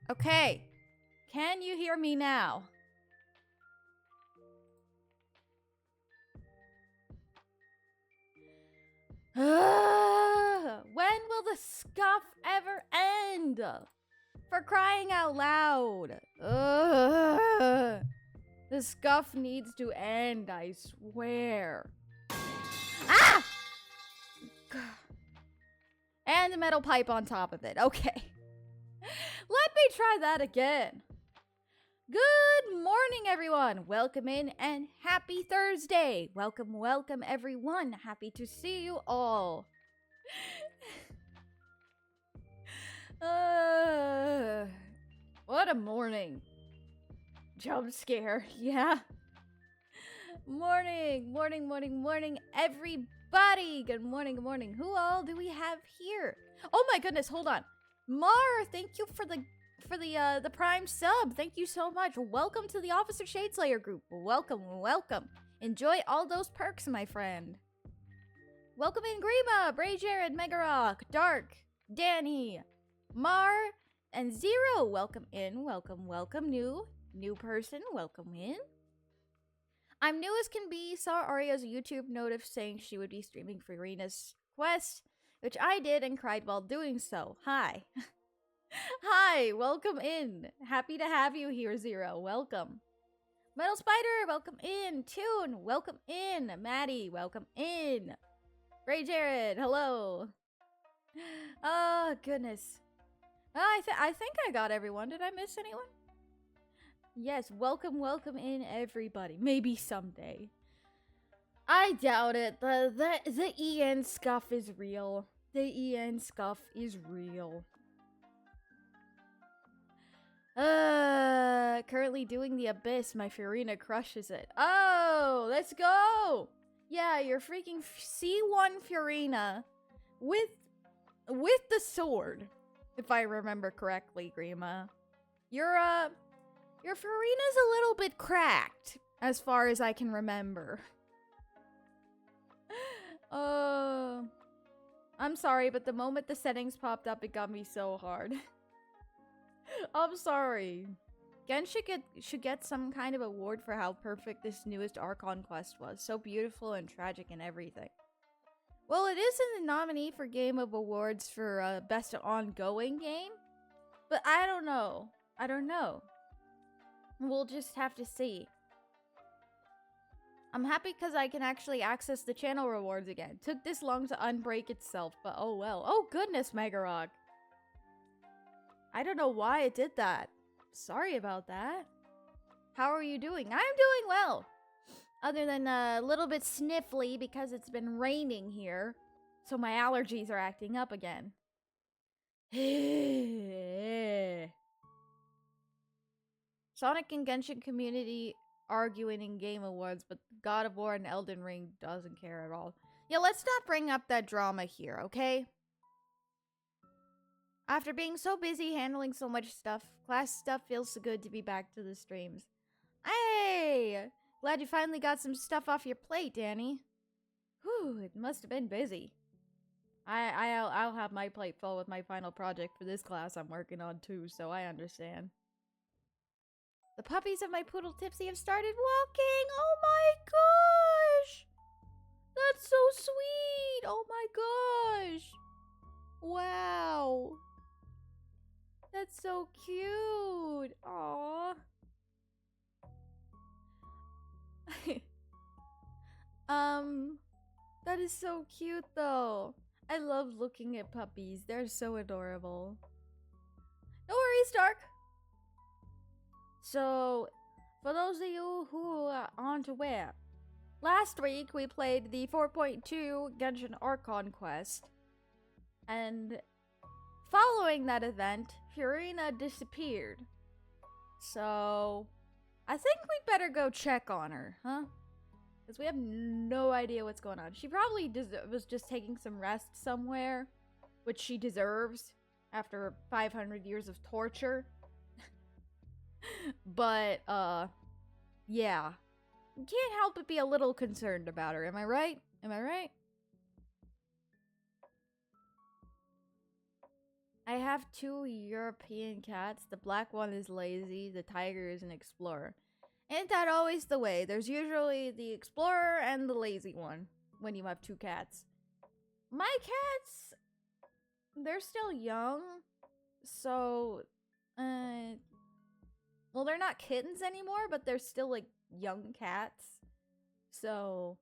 Okay. Can you hear me now? When will the scuff ever end? For crying out loud. The scuff needs to end, I swear. Ah! And a metal pipe on top of it. Okay. Let me try that again. Good morning, everyone. Welcome in and happy Thursday. Welcome, welcome, everyone. Happy to see you all. What a morning. Jump scare, yeah. Morning, everybody. Good morning. Who all do we have here? Oh my goodness, hold on. Mar, thank you for the Prime sub. Thank you so much. Welcome to the Officer Shadeslayer group. Welcome. Enjoy all those perks, my friend. Welcome in Grima, Bray Jared, Megarock, Dark, Danny, Mar, and Zero. Welcome in. Welcome. New person. Welcome in. I'm new as can be. Saw Arya's YouTube notif saying she would be streaming Furina's quest, which I did and cried while doing so. Hi. Hi, welcome in. Happy to have you here, Zero. Welcome. Metal Spider, welcome in. Tune, welcome in. Maddie, welcome in. Ray Jared, hello. Oh, goodness. I think I got everyone. Did I miss anyone? Yes, welcome in, everybody. Maybe someday. I doubt it. The EN scuff is real. The EN scuff is real. Currently doing the Abyss. My Furina crushes it. Oh, let's go! Yeah, you're freaking C1 Furina with the sword, if I remember correctly, Grima. Your Furina's a little bit cracked, as far as I can remember. I'm sorry, but the moment the settings popped up, it got me so hard. I'm sorry. Genshin should get some kind of award for how perfect this newest Archon quest was. So beautiful and tragic and everything. Well, it is in the nominee for Game of Awards for Best Ongoing Game. But I don't know. We'll just have to see. I'm happy because I can actually access the channel rewards again. Took this long to unbreak itself, but oh well. Oh goodness, Megarock. I don't know why it did that. Sorry about that. How are you doing? I'm doing well. Other than a little bit sniffly because it's been raining here. So my allergies are acting up again. Sonic and Genshin community arguing in Game Awards, but God of War and Elden Ring doesn't care at all. Yeah, let's not bring up that drama here, okay? After being so busy handling so much stuff, class stuff feels so good to be back to the streams. Hey! Glad you finally got some stuff off your plate, Danny. Whew, it must have been busy. I'll have my plate full with my final project for this class I'm working on too, so I understand. The puppies of my poodle Tipsy have started walking! Oh my gosh! That's so sweet! Oh my gosh! Wow! That's so cute. Aww. That is so cute though. I love looking at puppies. They're so adorable. No worries, Dark. So, for those of you who aren't aware, last week we played the 4.2 Genshin Archon quest. And following that event, Furina disappeared. So, I think we'd better go check on her, huh? Because we have no idea what's going on. She probably was just taking some rest somewhere, which she deserves after 500 years of torture. But, yeah. Can't help but be a little concerned about her, am I right? Am I right? I have 2 European cats. The black one is lazy, the tiger is an explorer. Ain't that always the way? There's usually the explorer and the lazy one when you have 2 cats. My cats, they're still young, so, well, they're not kittens anymore, but they're still, like, young cats. So,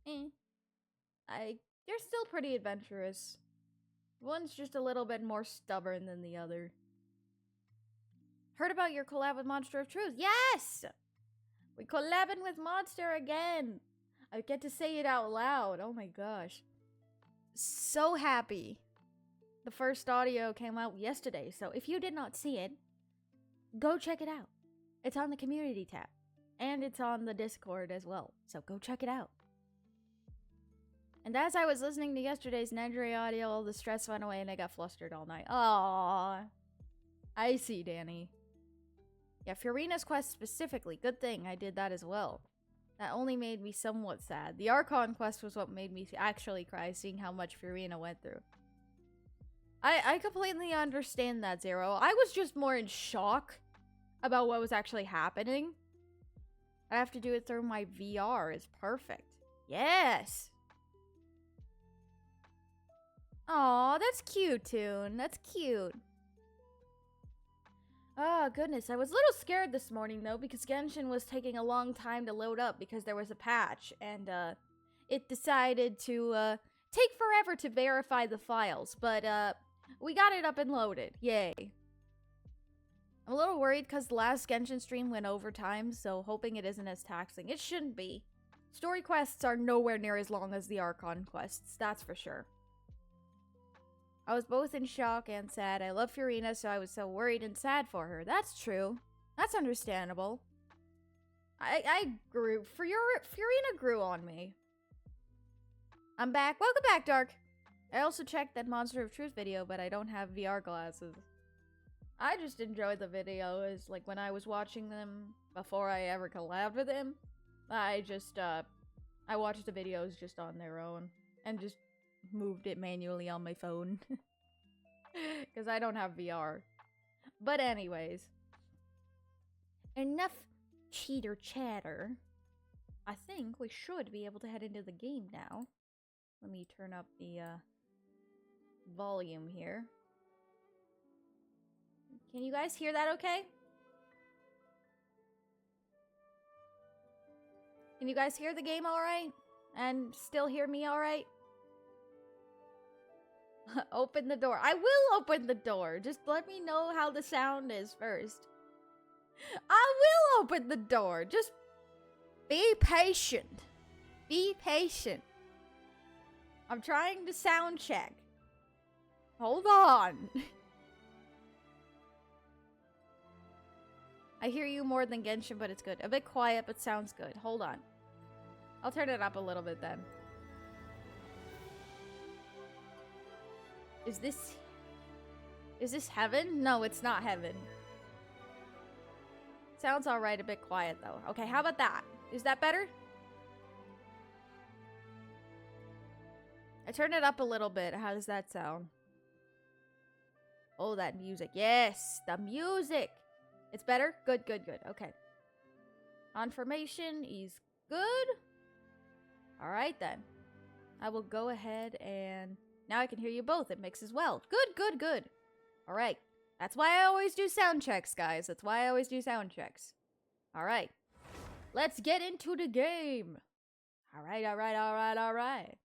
they're still pretty adventurous. One's just a little bit more stubborn than the other. Heard about your collab with Monster of Truth? Yes! We collabing with Monster again! I get to say it out loud. Oh my gosh. So happy. The first audio came out yesterday, so if you did not see it, go check it out. It's on the community tab. And it's on the Discord as well, so go check it out. And as I was listening to yesterday's Nedry audio, all the stress went away and I got flustered all night. Aww. I see, Danny. Yeah, Furina's quest specifically. Good thing I did that as well. That only made me somewhat sad. The Archon quest was what made me actually cry, seeing how much Furina went through. I completely understand that, Zero. I was just more in shock about what was actually happening. I have to do it through my VR. It's perfect. Yes! Aw, that's cute, Toon. That's cute. Oh, goodness. I was a little scared this morning, though, because Genshin was taking a long time to load up because there was a patch, and, it decided to, take forever to verify the files, but, we got it up and loaded. Yay. I'm a little worried because the last Genshin stream went overtime, so hoping it isn't as taxing. It shouldn't be. Story quests are nowhere near as long as the Archon quests, that's for sure. I was both in shock and sad. I love Furina, so I was so worried and sad for her. That's true. That's understandable. I grew. Furina grew on me. I'm back. Welcome back, Dark. I also checked that Monster of Truth video, but I don't have VR glasses. I just enjoyed the videos, like when I was watching them before I ever collabed with him. I watched the videos just on their own and just moved it manually on my phone. Because I don't have VR. But anyways. Enough cheater chatter. I think we should be able to head into the game now. Let me turn up the volume here. Can you guys hear that okay? Can you guys hear the game alright? And still hear me alright? Open the door. I will open the door. Just let me know how the sound is first. I will open the door. Just be patient. Be patient. I'm trying to sound check. Hold on. I hear you more than Genshin, but it's good. A bit quiet, but sounds good. Hold on. I'll turn it up a little bit then. Is this heaven? No, it's not heaven. Sounds alright, a bit quiet though. Okay, how about that? Is that better? I turned it up a little bit. How does that sound? Oh, that music. Yes, the music. It's better? Good, good, good. Okay. Confirmation is good. Alright then. I will go ahead and... Now I can hear you both. It mixes well. Good, good, good. Alright. That's why I always do sound checks, guys. That's why I always do sound checks. Alright. Let's get into the game. Alright, alright, alright, alright.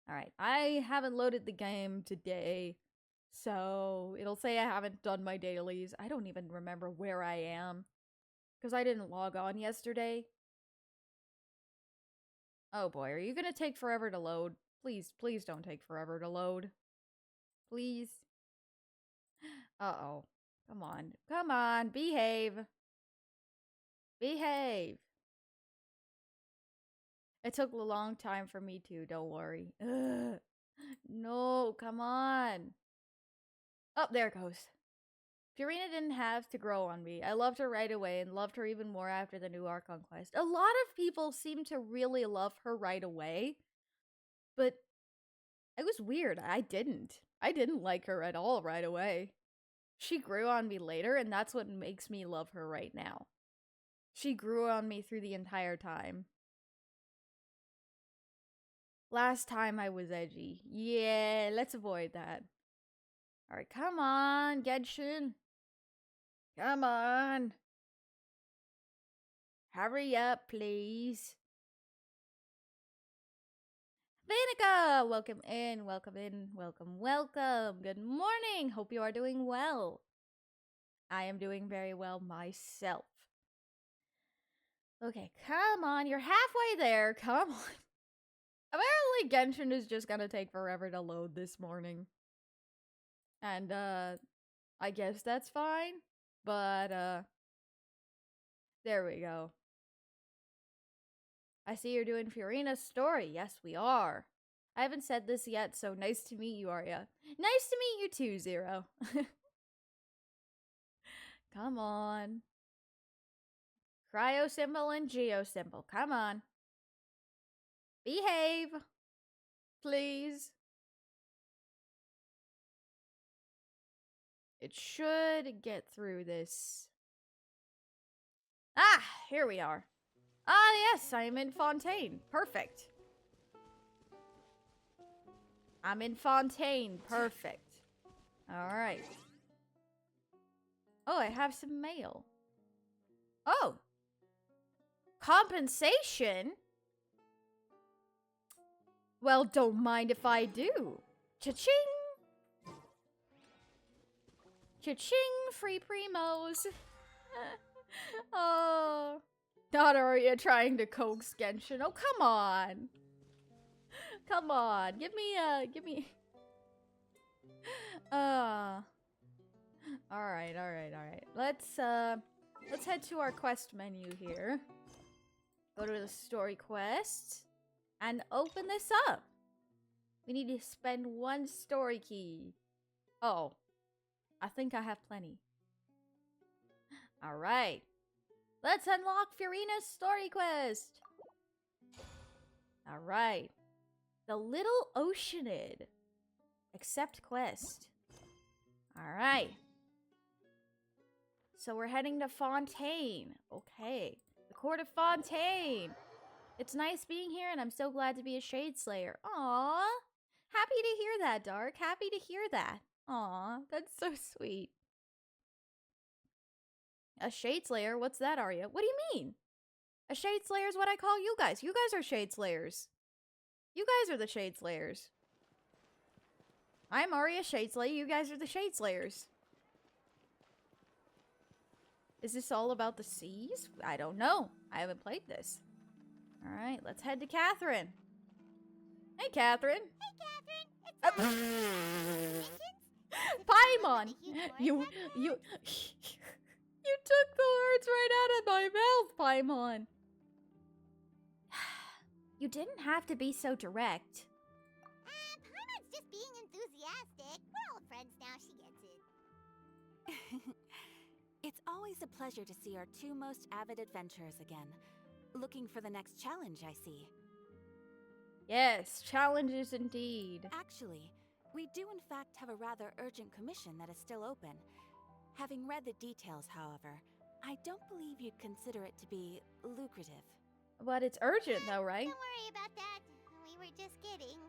Alright. I haven't loaded the game today. So it'll say I haven't done my dailies. I don't even remember where I am. Because I didn't log on yesterday. Oh boy, are you gonna take forever to load? Please, please don't take forever to load. Please. Uh-oh. Come on. Come on, behave. Behave. It took a long time for me too, don't worry. Ugh. No, come on. Oh, there it goes. Furina didn't have to grow on me. I loved her right away and loved her even more after the new Archon quest. A lot of people seem to really love her right away. But it was weird. I didn't. I didn't like her at all right away. She grew on me later, and that's what makes me love her right now. She grew on me through the entire time. Last time I was edgy. Yeah, let's avoid that. Alright, come on, Genshin. Come on. Hurry up, please. Vinica! Welcome in, welcome in, welcome, welcome. Good morning. Hope you are doing well. I am doing very well myself. Okay, come on. You're halfway there. Come on. Apparently, Genshin is just gonna take forever to load this morning. And, I guess that's fine. But, there we go. I see you're doing Furina's story. Yes, we are. I haven't said this yet, so nice to meet you, Arya. Nice to meet you too, Zero. Come on. Cryo symbol and geo symbol. Come on. Behave. Please. It should get through this. Ah, here we are. Ah, yes, I'm in Fontaine. Perfect. I'm in Fontaine. Perfect. Alright. Oh, I have some mail. Oh! Compensation? Well, don't mind if I do. Cha-ching! Cha-ching, free primos. Oh. Not Arya trying to coax Genshin. Oh, come on. Come on. Give me... Alright. Let's head to our quest menu here. Go to the story quest. And open this up. We need to spend 1 story key. Oh. I think I have plenty. Alright. Let's unlock Furina's story quest. Alright. The Little Oceanid. Accept quest. Alright. So we're heading to Fontaine. Okay. The Court of Fontaine. It's nice being here, and I'm so glad to be a Shadeslayer. Aww. Happy to hear that, Dark. Happy to hear that. Aww. That's so sweet. A Shadeslayer? What's that, Arya? What do you mean? A Shadeslayer is what I call you guys. You guys are Shadeslayers. You guys are the Shadeslayers. I'm Arya Shadeslay. You guys are the Shadeslayers. Is this all about the seas? I don't know. I haven't played this. Alright, let's head to Catherine. Hey, Catherine. Hey, Catherine. Paimon! You took the words right out of my mouth, Paimon. You didn't have to be so direct. Paimon's just being enthusiastic. We're old friends now, she gets it. It's always a pleasure to see our 2 most avid adventurers again. Looking for the next challenge, I see. Yes, challenges indeed. Actually, we do in fact have a rather urgent commission that is still open. Having read the details, however, I don't believe you'd consider it to be lucrative. But it's urgent though, right? Don't worry about that. We were just kidding.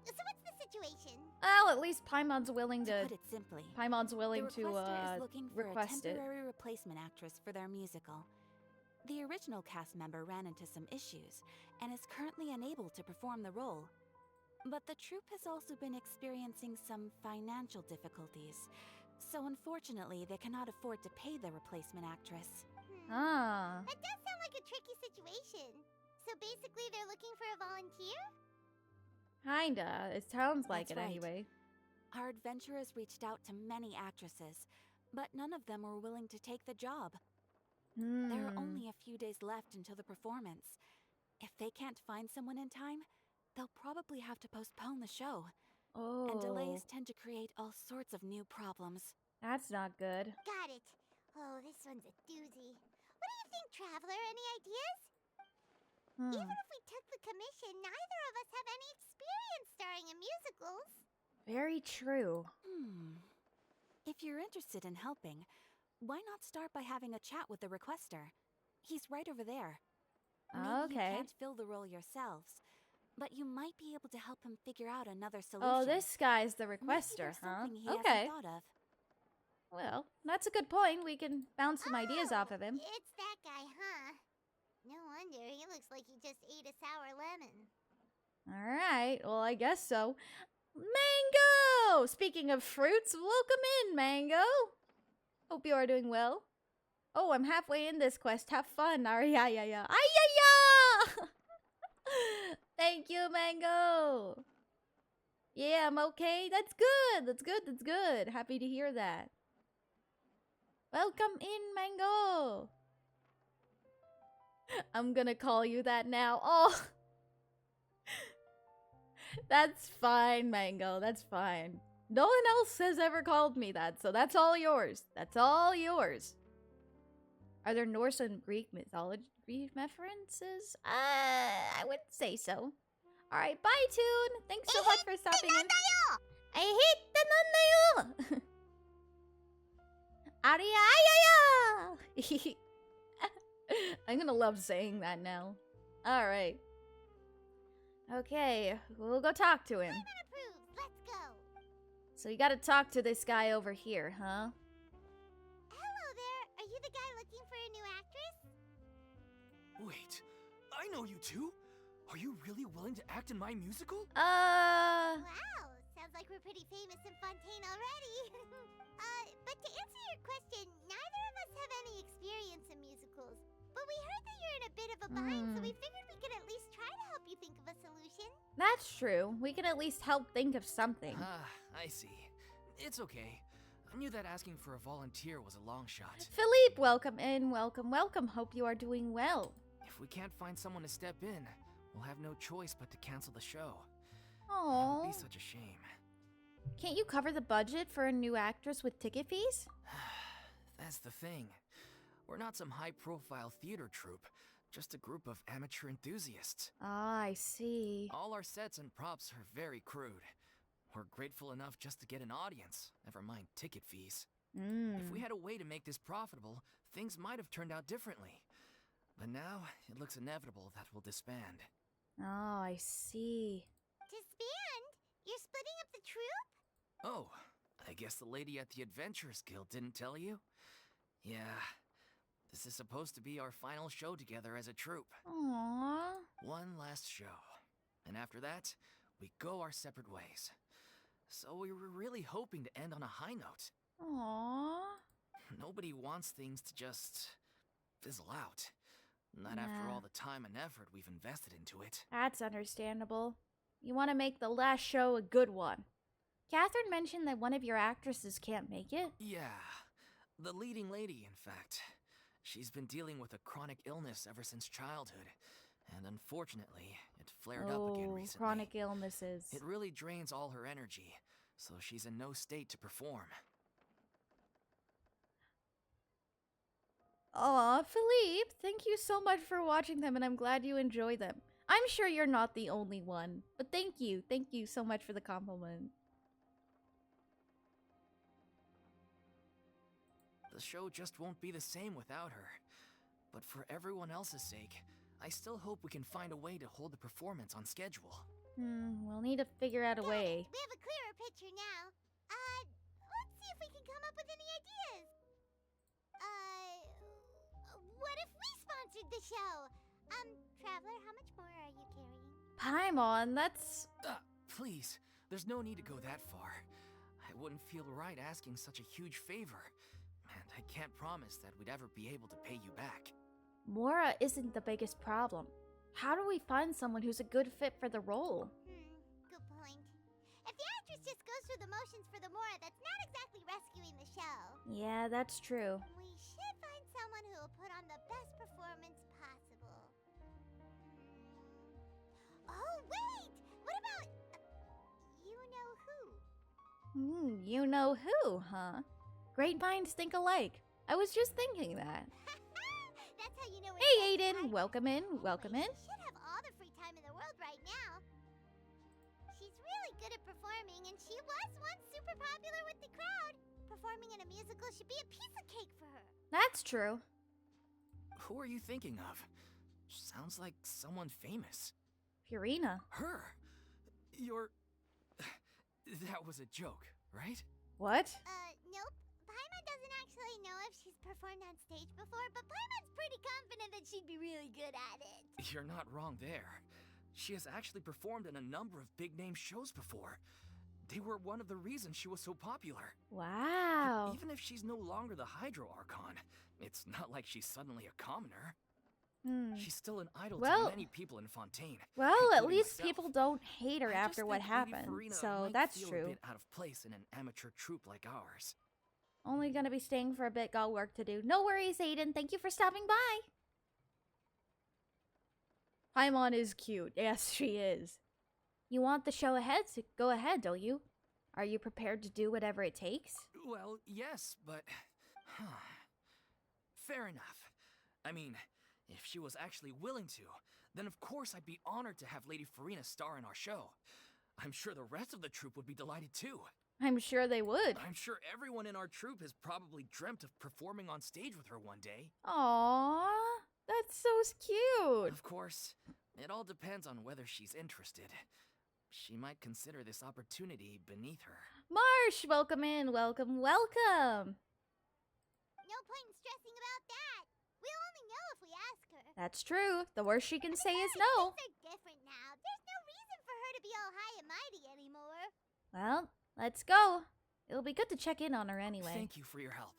So what's the situation? Well, at least Paimon's willing To to... put it simply, Paimon's willing the to, requester is looking for a request it. temporary replacement actress for their musical. The original cast member ran into some issues, and is currently unable to perform the role. But the troupe has also been experiencing some financial difficulties, so unfortunately they cannot afford to pay the replacement actress. Ah. That does sound like a tricky situation. So basically they're looking for a volunteer? Kinda. It sounds like That's it right. anyway. Our adventurers reached out to many actresses, but none of them were willing to take the job. There are only a few days left until the performance. If they can't find someone in time, they'll probably have to postpone the show. Oh. And delays tend to create all sorts of new problems. That's not good. Got it. Oh, this one's a doozy. What do you think, Traveler? Any ideas? Even if we took the commission, neither of us have any experience starring in musicals. Very true. If you're interested in helping, why not start by having a chat with the requester? He's right over there. Maybe you Okay. can't fill the role yourselves, but you might be able to help him figure out another solution. Oh, this guy's the Maybe requester, there's huh? something he Okay. hasn't thought of. Well, that's a good point. We can bounce some ideas off of him. It's that guy, huh? No wonder. He looks like he just ate a sour lemon. Alright, well, I guess so. Mango! Speaking of fruits, welcome in, Mango! Hope you are doing well. Oh, I'm halfway in this quest. Have fun. Ariaya. Ayaya! Thank you, Mango! Yeah, I'm okay. That's good. That's good. That's good. Happy to hear that. Welcome in, Mango! I'm gonna call you that now. Oh! That's fine, Mango. That's fine. No one else has ever called me that, so that's all yours. That's all yours. Are there Norse and Greek mythology references? I would say so. Alright, bye, Toon. Thanks so much for stopping in. I hate the nandayo! Ariaya! I'm gonna love saying that now. Alright. Okay, we'll go talk to him. Payment approved. Let's go. So you gotta talk to this guy over here, huh? Hello there. Are you the guy looking for a new actress? Wait, I know you two. Are you really willing to act in my musical? Wow. Sounds like we're pretty famous in Fontaine already. But to answer your question, neither of us have any experience in musicals. But we heard that you're in a bit of a bind, so we figured we could at least try to help you think of a solution. That's true. We can at least help think of something. I see. It's okay. I knew that asking for a volunteer was a long shot. Philippe, welcome in. Welcome, welcome. Hope you are doing well. If we can't find someone to step in, we'll have no choice but to cancel the show. It Aww. would be such a shame. Can't you cover the budget for a new actress with ticket fees? That's the thing. We're not some high-profile theater troupe, just a group of amateur enthusiasts. Ah, I see. All our sets and props are very crude. We're grateful enough just to get an audience, never mind ticket fees. If we had a way to make this profitable, things might have turned out differently. But now, it looks inevitable that we'll disband. Oh, I see. Disband? You're splitting up the troupe? Oh, I guess the lady at the Adventurers Guild didn't tell you? Yeah, this is supposed to be our final show together as a troupe. Aww. One last show. And after that, we go our separate ways. So we were really hoping to end on a high note. Aww. Nobody wants things to just fizzle out. Not after all the time and effort we've invested into it. That's understandable. You want to make the last show a good one. Catherine mentioned that one of your actresses can't make it. Yeah, the leading lady, in fact. She's been dealing with a chronic illness ever since childhood. And unfortunately, it flared up again recently. Chronic illnesses. It really drains all her energy, so she's in no state to perform. Aw, Philippe, thank you so much for watching them, and I'm glad you enjoy them. I'm sure you're not the only one, but thank you so much for the compliment. The show just won't be the same without her. But for everyone else's sake, I still hope we can find a way to hold the performance on schedule. We'll need to figure out a way. We have a clearer picture now. Let's see if we can come up with any ideas. What if we sponsored the show? Traveler, how much more are you carrying? Paimon, that's... Please, there's no need to go that far. I wouldn't feel right asking such a huge favor. And I can't promise that we'd ever be able to pay you back. Mora isn't the biggest problem. How do we find someone who's a good fit for the role? Good point. If the actress just goes through the motions for the Mora, that's not exactly rescuing the show. Yeah, that's true. We should find someone who will put on the best performance possible. Oh, wait! What about... you know who? You know who, huh? Great minds think alike. I was just thinking that. That's how you know when Hey, it's Aiden, right. welcome in, welcome in. She should have all the free time in the world right now. She's really really good at performing, and she was once super popular with the crowd. Performing in a musical should be a piece of cake for her. That's true. Who are you thinking of? Sounds like someone famous. Furina. Her? You're... That was a joke, right? What? Nope. Paimon doesn't actually know if she's performed on stage before, but Paimon's pretty confident that she'd be really good at it. You're not wrong there. She has actually performed in a number of big-name shows before. They were one of the reasons she was so popular. Wow. Even if she's no longer the Hydro Archon, it's not like she's suddenly a commoner. She's still an idol to many people in Fontaine. Well, at including least myself. people don't hate her I just after what think Lady happened, Furina so might that's feel true. a bit out of place in an amateur troupe like ours. Only gonna be staying for a bit, got work to do. No worries, Aiden. Thank you for stopping by. Paimon is cute. Yes, she is. You want the show ahead? So go ahead, don't you? Are you prepared to do whatever it takes? Well, yes, but... Fair enough. I mean, if she was actually willing to, then of course I'd be honored to have Lady Furina star in our show. I'm sure the rest of the troupe would be delighted too. I'm sure they would. I'm sure everyone in our troupe has probably dreamt of performing on stage with her one day. Aww, that's so cute. Of course, it all depends on whether she's interested. She might consider this opportunity beneath her. Marsh, welcome in. Welcome, welcome. No point in stressing about that. We'll only know if we ask her. That's true. The worst she can say is Besides, no. things are different now. There's no reason for her to be all high and mighty anymore. Well, let's go. It'll be good to check in on her anyway. Thank you for your help.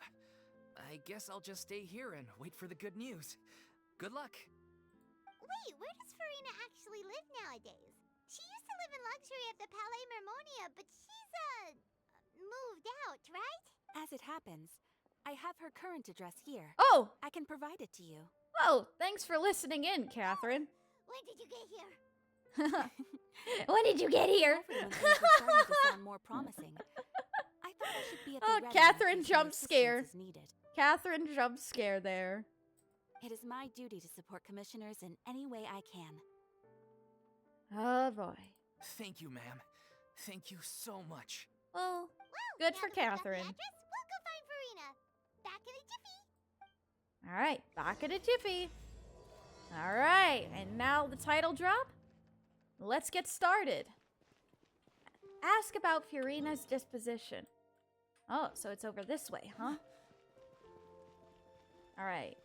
I guess I'll just stay here and wait for the good news. Good luck. Wait, where does Furina actually live nowadays? She used to live in luxury at the Palais Mermonia, but she's, moved out, right? As it happens, I have her current address here. Oh! I can provide it to you. Oh, thanks for listening in, Catherine. When did you get here? When did you get here? Everyone thinks it's starting to sound more promising. I thought I should be at the Oh, ready in Catherine case my jump scare. assistance is needed. Catherine jump scare there. It is my duty to support commissioners in any way I can. Oh boy. Thank you, ma'am. Thank you so much. Well, Well, good now for that we've got the Catherine. address, we'll go find Furina. Back in a jiffy. alright, back at a jiffy. Alright, and now the title drop? Let's get started. Ask about Furina's disposition. Oh, so it's over this way, huh? Alright.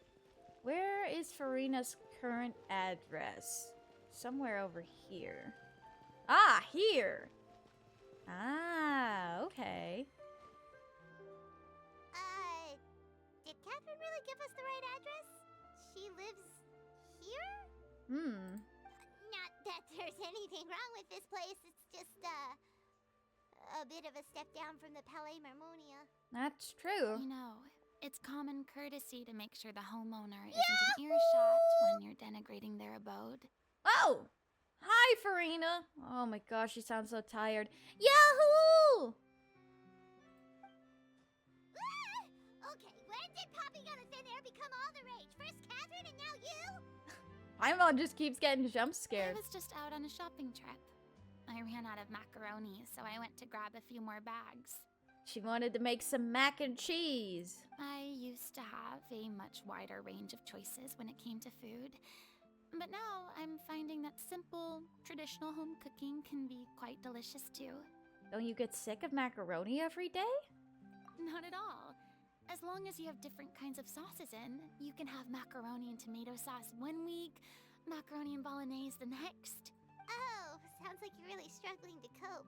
Where is Furina's current address? Somewhere over here. Ah, here! Ah, okay. Did Catherine really give us the right address? She lives here? Not that there's anything wrong with this place. It's just, a bit of a step down from the Palais Mermonia. That's true. You know, it's common courtesy to make sure the homeowner isn't in earshot when you're denigrating their abode. Oh! Hi, Furina! Oh my gosh, she sounds so tired. Yahoo! Okay, when did Poppy Gun and Thin Air become all the rage? First Catherine and now you? Paimon just keeps getting jump I scared. was just out on a shopping trip. I ran out of macaroni, so I went to grab a few more bags. She wanted to make some mac and cheese. I used to have a much wider range of choices when it came to food. But now I'm finding that simple, traditional home cooking can be quite delicious too. Don't you get sick of macaroni every day? Not at all. As long as you have different kinds of sauces in, you can have macaroni and tomato sauce one week, macaroni and bolognese the next. Oh, sounds like you're really struggling to cope.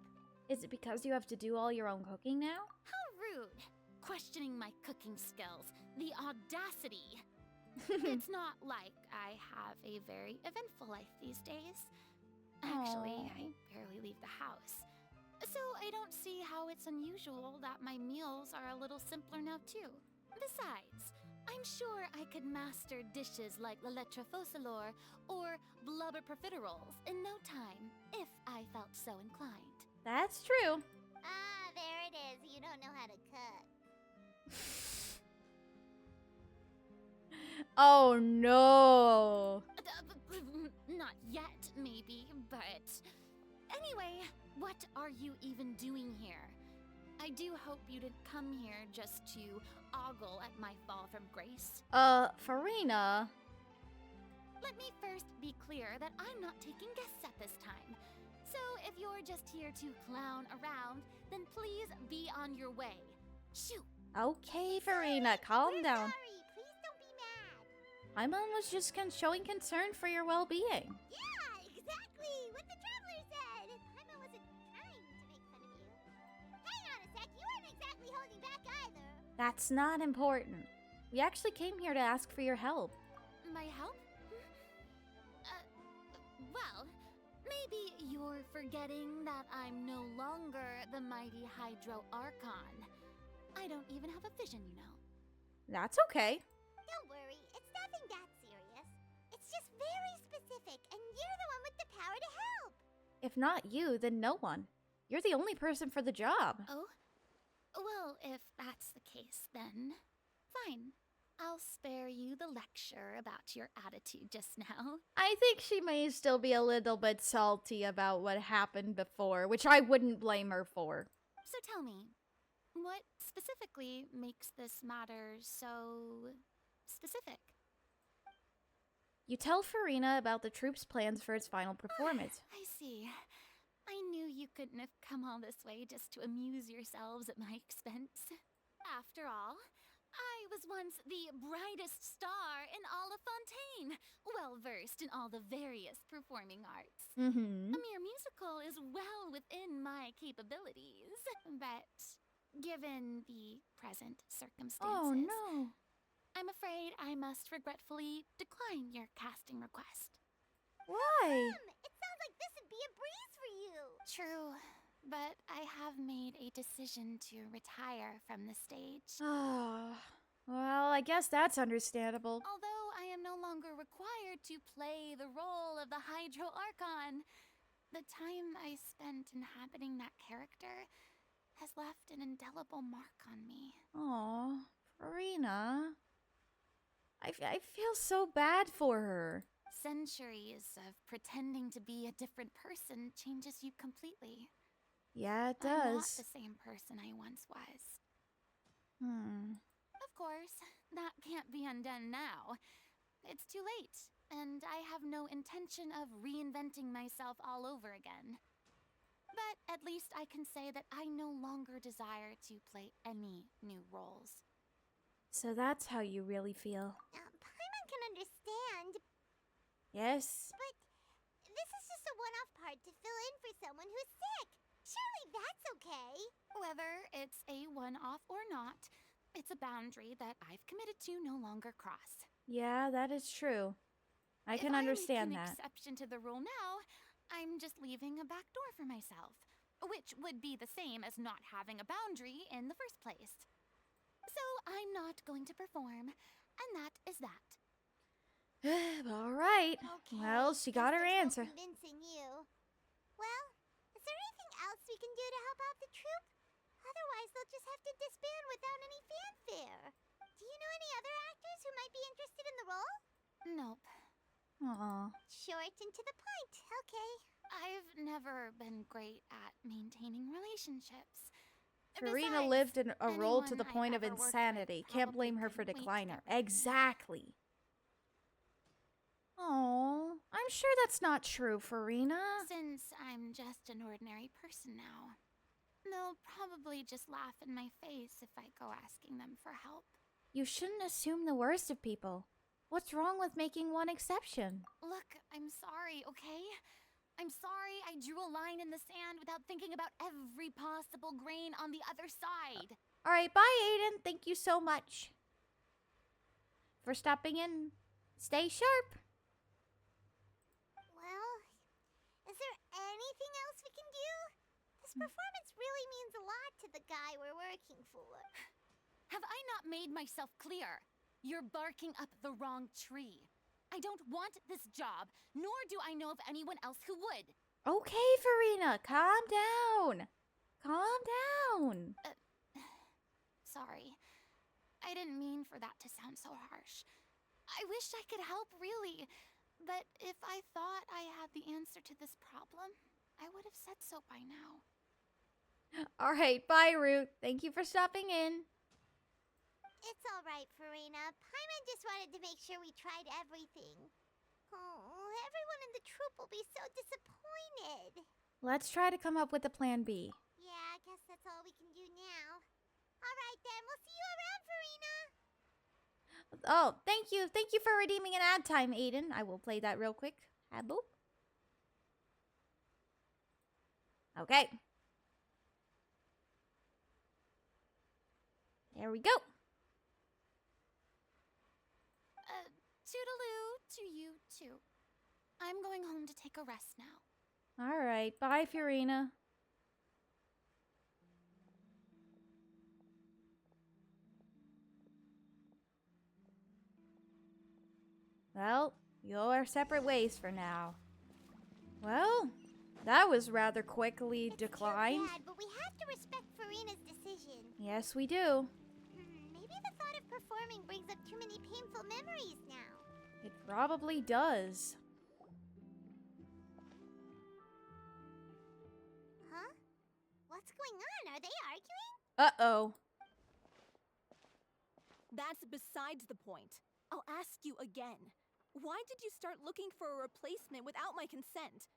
Is it because you have to do all your own cooking now? How rude! Questioning my cooking skills. The audacity! It's not like I have a very eventful life these days. Actually, Aw. I barely leave the house. So I don't see how it's unusual that my meals are a little simpler now too. Besides, I'm sure I could master dishes like la lettre faucilor or blubber profiteroles in no time, if I felt so inclined. That's true. Ah, there it is. You don't know how to cook. Oh no. Not yet, maybe, but... Anyway, What are you even doing here? I do hope you didn't come here just to ogle at my fall from grace. Furina. Let me first be clear that I'm not taking guests at this time. So if you're just here to clown around, then please be on your way. Shoo! Okay, Furina, calm We're down. sorry. Please don't be mad. My mom was just showing concern for your well-being. Yeah, exactly. What the traveler said. Paimon wasn't trying to make fun of you. Hang on a sec. You weren't exactly holding back either. That's not important. We actually came here to ask for your help. My help? Well, maybe you're forgetting that I'm no longer the mighty Hydro Archon. I don't even have a vision, you know. That's okay. Don't worry. It's nothing that serious. It's just very specific, and you're the one with the power to help. If not you, then no one. You're the only person for the job. Oh? Well, if that's the case, then fine. I'll spare you the lecture about your attitude just now. I think she may still be a little bit salty about what happened before, which I wouldn't blame her for. So tell me, what specifically makes this matter so specific? You tell Furina about the troop's plans for its final performance. I see. I knew you couldn't have come all this way just to amuse yourselves at my expense. After all, I was once the brightest star in all of Fontaine, well versed in all the various performing arts. Mm-hmm. A mere musical is well within my capabilities, but given the present circumstances, Oh no. I'm afraid I must regretfully decline your casting request. Why? It sounds like this would be a breeze for you. True, but I have made a decision to retire from the stage. Oh, well, I guess that's understandable. Although I am no longer required to play the role of the Hydro Archon, the time I spent inhabiting that character has left an indelible mark on me. Oh, Furina. I feel so bad for her. Centuries of pretending to be a different person changes you completely. Yeah, it I'm not does. the same person I once was. Of course, that can't be undone now. It's too late, and I have no intention of reinventing myself all over again. But at least I can say that I no longer desire to play any new roles. So that's how you really feel. Paimon can understand, Yes. but this is just a one-off part to fill in for someone who's sick. Surely that's okay. Whether it's a one-off or not, it's a boundary that I've committed to no longer cross. Yeah, that is true. I can understand If I make that. an exception to the rule now, I'm just leaving a back door for myself, which would be the same as not having a boundary in the first place. So I'm not going to perform, and that is that. All right. Okay. Well, she got guess her there's no answer. convincing you. Well, is there anything else we can do to help out the troupe? Otherwise, they'll just have to disband without any fanfare. Do you know any other actors who might be interested in the role? Nope. Aw. Short and to the point. Okay. I've never been great at maintaining relationships. Furina Besides, lived in a role to anyone the I've point of ever worked with insanity. Can't probably blame her for couldn't wait to declining her. get rid of me. Exactly. Oh, I'm sure that's not true, Furina. Since I'm just an ordinary person now, they'll probably just laugh in my face if I go asking them for help. You shouldn't assume the worst of people. What's wrong with making one exception? Look, I'm sorry, okay? I'm sorry I drew a line in the sand without thinking about every possible grain on the other side. All right, bye, Aiden. Thank you so much for stopping in. Stay sharp. Well, is there anything else we can do? This performance really means a lot to the guy we're working for. Have I not made myself clear? You're barking up the wrong tree. I don't want this job, nor do I know of anyone else who would. Okay, Furina, calm down. Calm down. Sorry. I didn't mean for that to sound so harsh. I wish I could help, really. But if I thought I had the answer to this problem, I would have said so by now. Alright, bye, Root. Thank you for stopping in. It's alright, Furina. Paimon just wanted to make sure we tried everything. Oh, everyone in the troop will be so disappointed. Let's try to come up with a plan B. Yeah, I guess that's all we can do now. Alright then, we'll see you around, Furina. Oh, thank you. Thank you for redeeming an ad time, Aiden. I will play that real quick. Boop. Okay. There we go. Toodaloo to you too. I'm going home to take a rest now. All right. Bye, Furina. Well, you're separate ways for now. Well, that was rather quickly declined. Too bad, but we have to respect Furina's decision. Yes, we do. Maybe the thought of performing brings up too many painful memories now. It probably does. Huh? What's going on? Are they arguing? Uh-oh. That's besides the point. I'll ask you again. Why did you start looking for a replacement without my consent?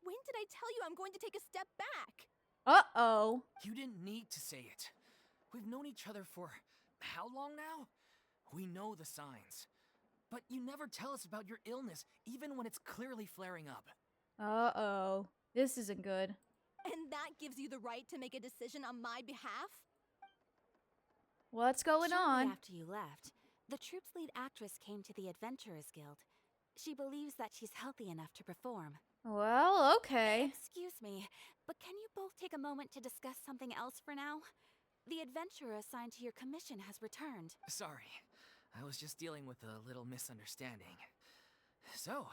When did I tell you I'm going to take a step back? Uh-oh. You didn't need to say it. We've known each other for how long now? We know the signs. But you never tell us about your illness, even when it's clearly flaring up. Uh-oh. This isn't good. And that gives you the right to make a decision on my behalf? What's going Shortly on? after you left, the troop's lead actress came to the Adventurers Guild. She believes that she's healthy enough to perform. Well, okay. Excuse me, but can you both take a moment to discuss something else for now? The adventurer assigned to your commission has returned. Sorry, I was just dealing with a little misunderstanding. So,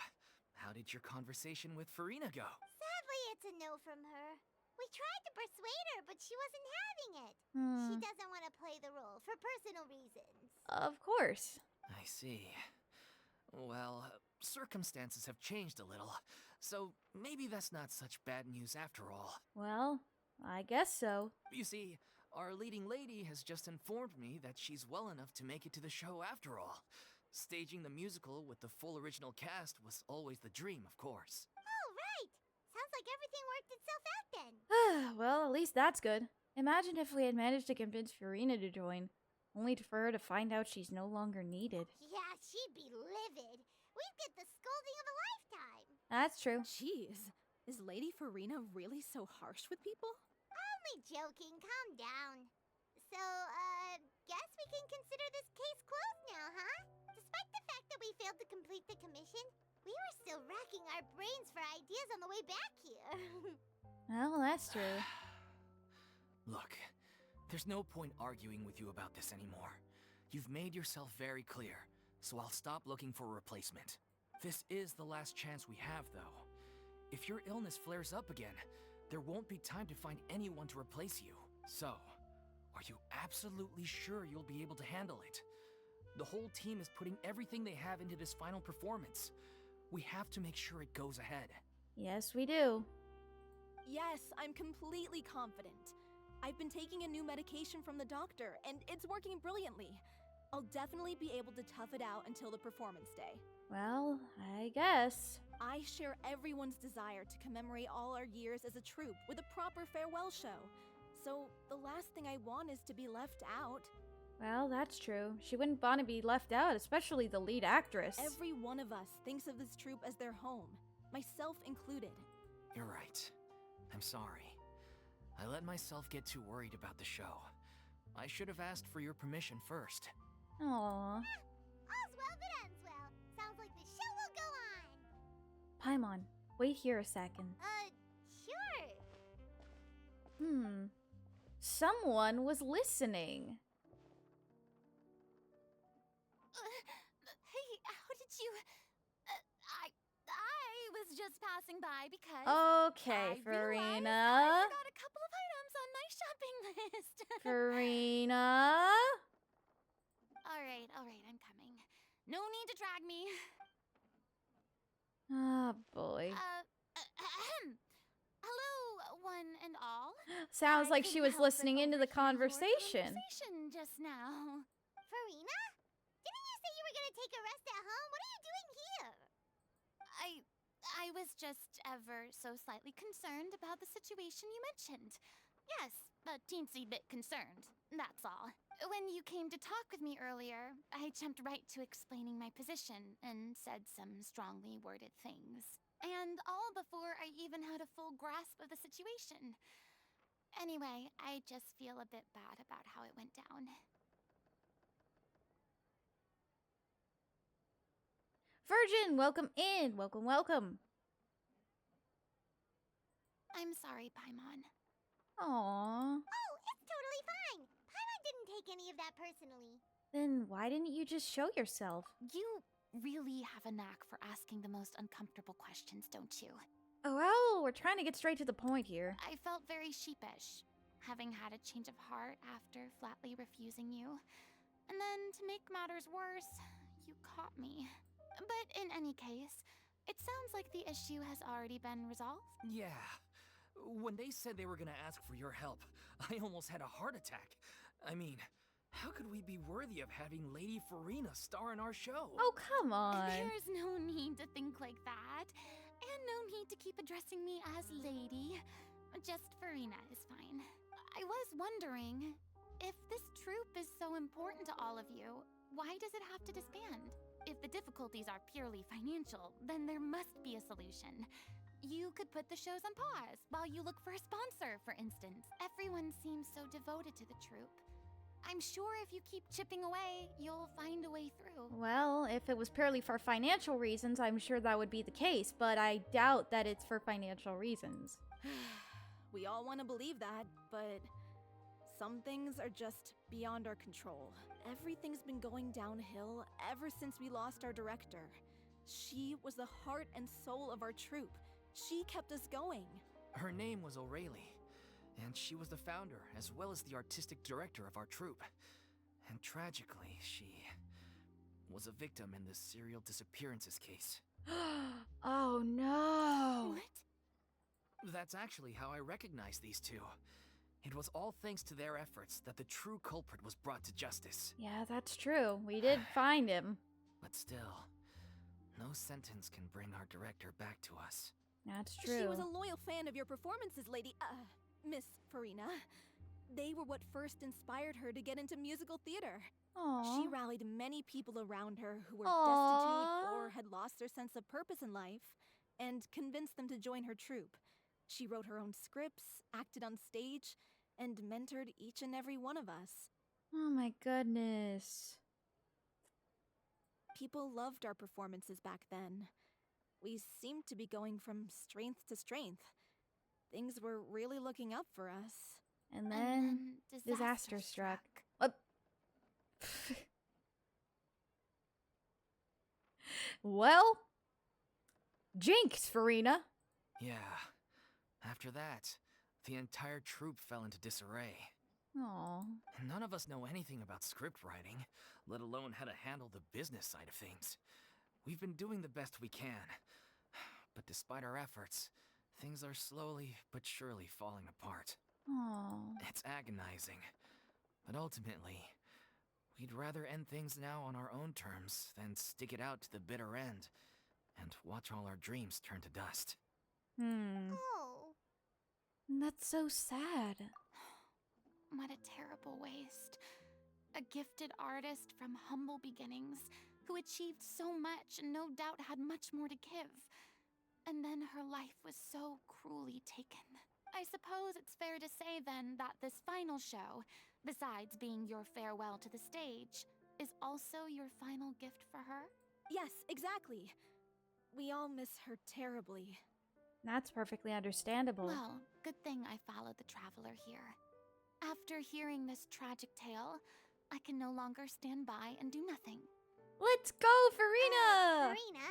how did your conversation with Furina go? Sadly, it's a no from her. We tried to persuade her, but she wasn't having it. She doesn't want to play the role for personal reasons. Of course. I see. Well, circumstances have changed a little, so maybe that's not such bad news after all. Well, I guess so. You see, our leading lady has just informed me that she's well enough to make it to the show after all. Staging the musical with the full original cast was always the dream, of course. Oh, right! Sounds like everything worked itself out then. Well, at least that's good. Imagine if we had managed to convince Furina to join, only for her to find out she's no longer needed. Yeah, she'd be livid. We'd get the scolding of a lifetime. That's true. Jeez, is Lady Furina really so harsh with people? Only joking, calm down. So, guess we can consider this case closed now, huh? Despite the fact that we failed to complete the commission, we were still racking our brains for ideas on the way back here. Well, that's true. Look, there's no point arguing with you about this anymore. You've made yourself very clear, so I'll stop looking for a replacement. This is the last chance we have, though. If your illness flares up again, there won't be time to find anyone to replace you. So, are you absolutely sure you'll be able to handle it? The whole team is putting everything they have into this final performance. We have to make sure it goes ahead. Yes, we do. Yes, I'm completely confident. I've been taking a new medication from the doctor, and it's working brilliantly. I'll definitely be able to tough it out until the performance day. Well, I guess. I share everyone's desire to commemorate all our years as a troupe with a proper farewell show. So, the last thing I want is to be left out. Well, that's true. She wouldn't want to be left out, especially the lead actress. Every one of us thinks of this troupe as their home, myself included. You're right. I'm sorry. I let myself get too worried about the show. I should have asked for your permission first. Aww. All's well that ends well. Sounds like the show will go on. Paimon, wait here a second. Sure. Someone was listening. Hey, how did you... I was just passing by because... Okay, I realized Furina. I forgot a couple of items on my shopping list. Furina. Alright, I'm coming. No need to drag me. Oh, boy. Hello one and all. Sounds I like she couldn't was help but listening into the overhear your conversation. conversation just now. Furina? Didn't you say you were gonna take a rest at home? What are you doing here? I was just ever so slightly concerned about the situation you mentioned. Yes, a teensy bit concerned, that's all. When you came to talk with me earlier, I jumped right to explaining my position and said some strongly worded things. And all before I even had a full grasp of the situation. Anyway, I just feel a bit bad about how it went down. Virgin, welcome in. Welcome, welcome. I'm sorry, Paimon. Aww. Oh, it's totally fine. Paimon didn't take any of that personally. Then why didn't you just show yourself? You really have a knack for asking the most uncomfortable questions, don't you? Oh, well, we're trying to get straight to the point here. I felt very sheepish, having had a change of heart after flatly refusing you. And then, to make matters worse, you caught me. But in any case, it sounds like the issue has already been resolved. Yeah. When they said they were gonna ask for your help, I almost had a heart attack. I mean, how could we be worthy of having Lady Furina star in our show? Oh, come on. There's no need to think like that. And no need to keep addressing me as lady. Just Furina is fine. I was wondering, if this troupe is so important to all of you, why does it have to disband? If the difficulties are purely financial, then there must be a solution. You could put the shows on pause while you look for a sponsor, for instance. Everyone seems so devoted to the troupe. I'm sure if you keep chipping away, you'll find a way through. Well, if it was purely for financial reasons, I'm sure that would be the case, but I doubt that it's for financial reasons. We all want to believe that, but some things are just beyond our control. Everything's been going downhill ever since we lost our director. She was the heart and soul of our troupe. She kept us going. Her name was O'Reilly, and she was the founder as well as the artistic director of our troupe. And tragically, she was a victim in this serial disappearances case. Oh no! What? That's actually how I recognized these two. It was all thanks to their efforts that the true culprit was brought to justice. Yeah, that's true. We did find him. But still, no sentence can bring our director back to us. That's true. She was a loyal fan of your performances, Miss Furina. They were what first inspired her to get into musical theater. Aww. She rallied many people around her who were Aww. destitute or had lost their sense of purpose in life, and convinced them to join her troupe. She wrote her own scripts, acted on stage, and mentored each and every one of us. Oh my goodness. People loved our performances back then. We seemed to be going from strength to strength. Things were really looking up for us. And then disaster struck. Well, jinx, Furina. Yeah. After that, the entire troupe fell into disarray. Aw. None of us know anything about script writing, let alone how to handle the business side of things. We've been doing the best we can. But despite our efforts, things are slowly but surely falling apart. Aw. It's agonizing. But ultimately, we'd rather end things now on our own terms than stick it out to the bitter end and watch all our dreams turn to dust. Oh. That's so sad. What a terrible waste. A gifted artist from humble beginnings who achieved so much and no doubt had much more to give. And then her life was so cruelly taken. I suppose it's fair to say then that this final show, besides being your farewell to the stage, is also your final gift for her? Yes, exactly. We all miss her terribly. That's perfectly understandable. Well, good thing I followed the traveler here. After hearing this tragic tale, I can no longer stand by and do nothing. Let's go, Furina! Furina.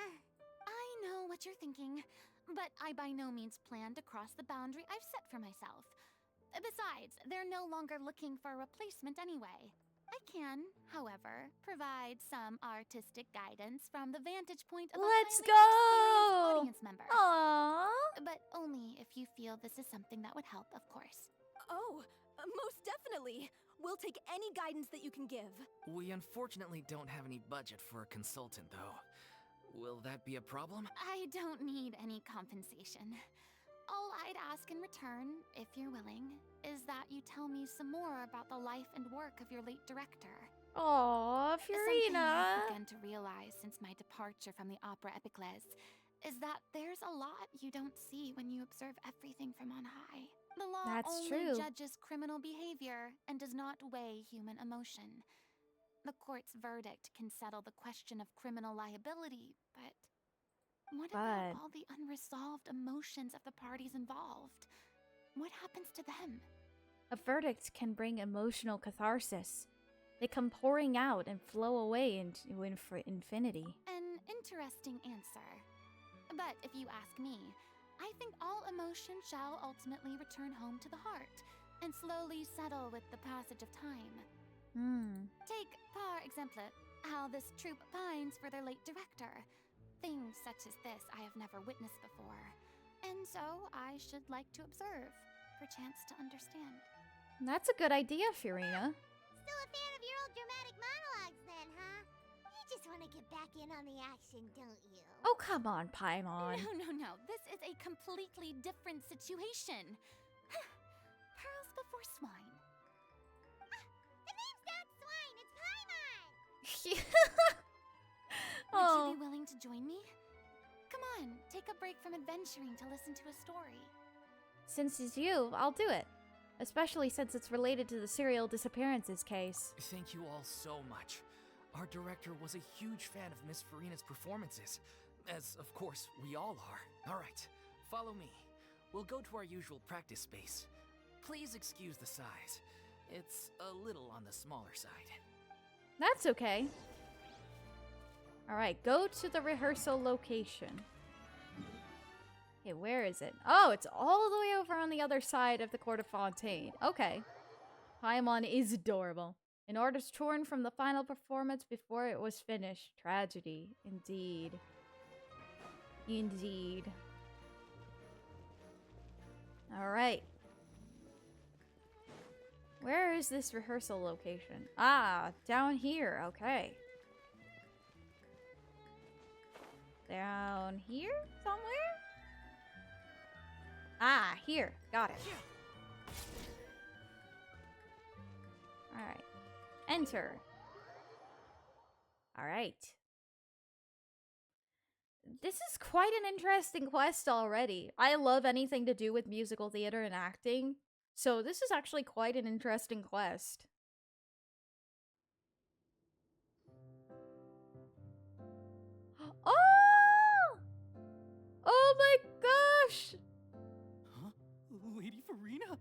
I know what you're thinking, but I by no means plan to cross the boundary I've set for myself. Besides, they're no longer looking for a replacement anyway. I can, however, provide some artistic guidance from the vantage point of Let's a highly go! experienced audience member. Aww. But only if you feel this is something that would help, of course. Oh, most definitely. We'll take any guidance that you can give. We unfortunately don't have any budget for a consultant, though. Will that be a problem? I don't need any compensation. All I'd ask in return, if you're willing, is that you tell me some more about the life and work of your late director. Aww, Something Furina. I've begun to realize since my departure from the Opera Epicles is that there's a lot you don't see when you observe everything from on high. The law That's only true. judges criminal behavior and does not weigh human emotion. The court's verdict can settle the question of criminal liability, but what about all the unresolved emotions of the parties involved? What happens to them? A verdict can bring emotional catharsis. They come pouring out and flow away into infinity. An interesting answer. But if you ask me, I think all emotion shall ultimately return home to the heart and slowly settle with the passage of time. Take, par exemple, how this troupe pines for their late director. Things such as this I have never witnessed before. And so I should like to observe, perchance to understand. That's a good idea, Furina. Still a fan of your old dramatic monologues then, huh? You just want to get back in on the action, don't you? Oh, come on, Paimon. No. This is a completely different situation. Pearls before swine. The name's not Swine, it's Paimon! Would Oh, you be willing to join me? Come on, take a break from adventuring to listen to a story. since it's you, I'll do it. Especially since it's related to the serial disappearances case. Thank you all so much. Our director was a huge fan of Miss Furina's performances, as of course we all are. All right, follow me. We'll go to our usual practice space. Please excuse the size. It's a little on the smaller side. That's okay. Alright, go to the rehearsal location. Okay, where is it? Oh, it's all the way over on the other side of the Court of Fontaine. Okay. Paimon is adorable. An artist torn from the final performance before it was finished. Tragedy. Indeed. Indeed. Alright. Where is this rehearsal location? Ah, down here. Okay. Down here somewhere? Ah, here. Got it. Alright. Enter. Alright. This is quite an interesting quest already. I love anything to do with musical theater and acting, so this is actually quite an interesting quest. Oh! Oh my gosh! Huh? Lady Furina?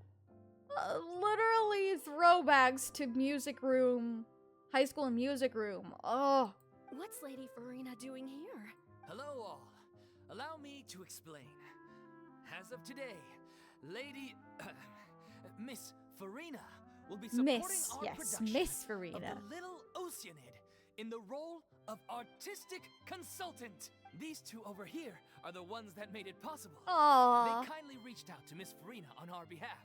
Literally throwbacks to music room, high school music room. Oh, What's Lady Furina doing here? Hello all. Allow me to explain. As of today, Lady... Miss Furina will be supporting Miss, our yes, production Miss of Furina. the Little Oceanid in the role of artistic consultant. These two over here are the ones that made it possible. Aww. They kindly reached out to Miss Furina on our behalf.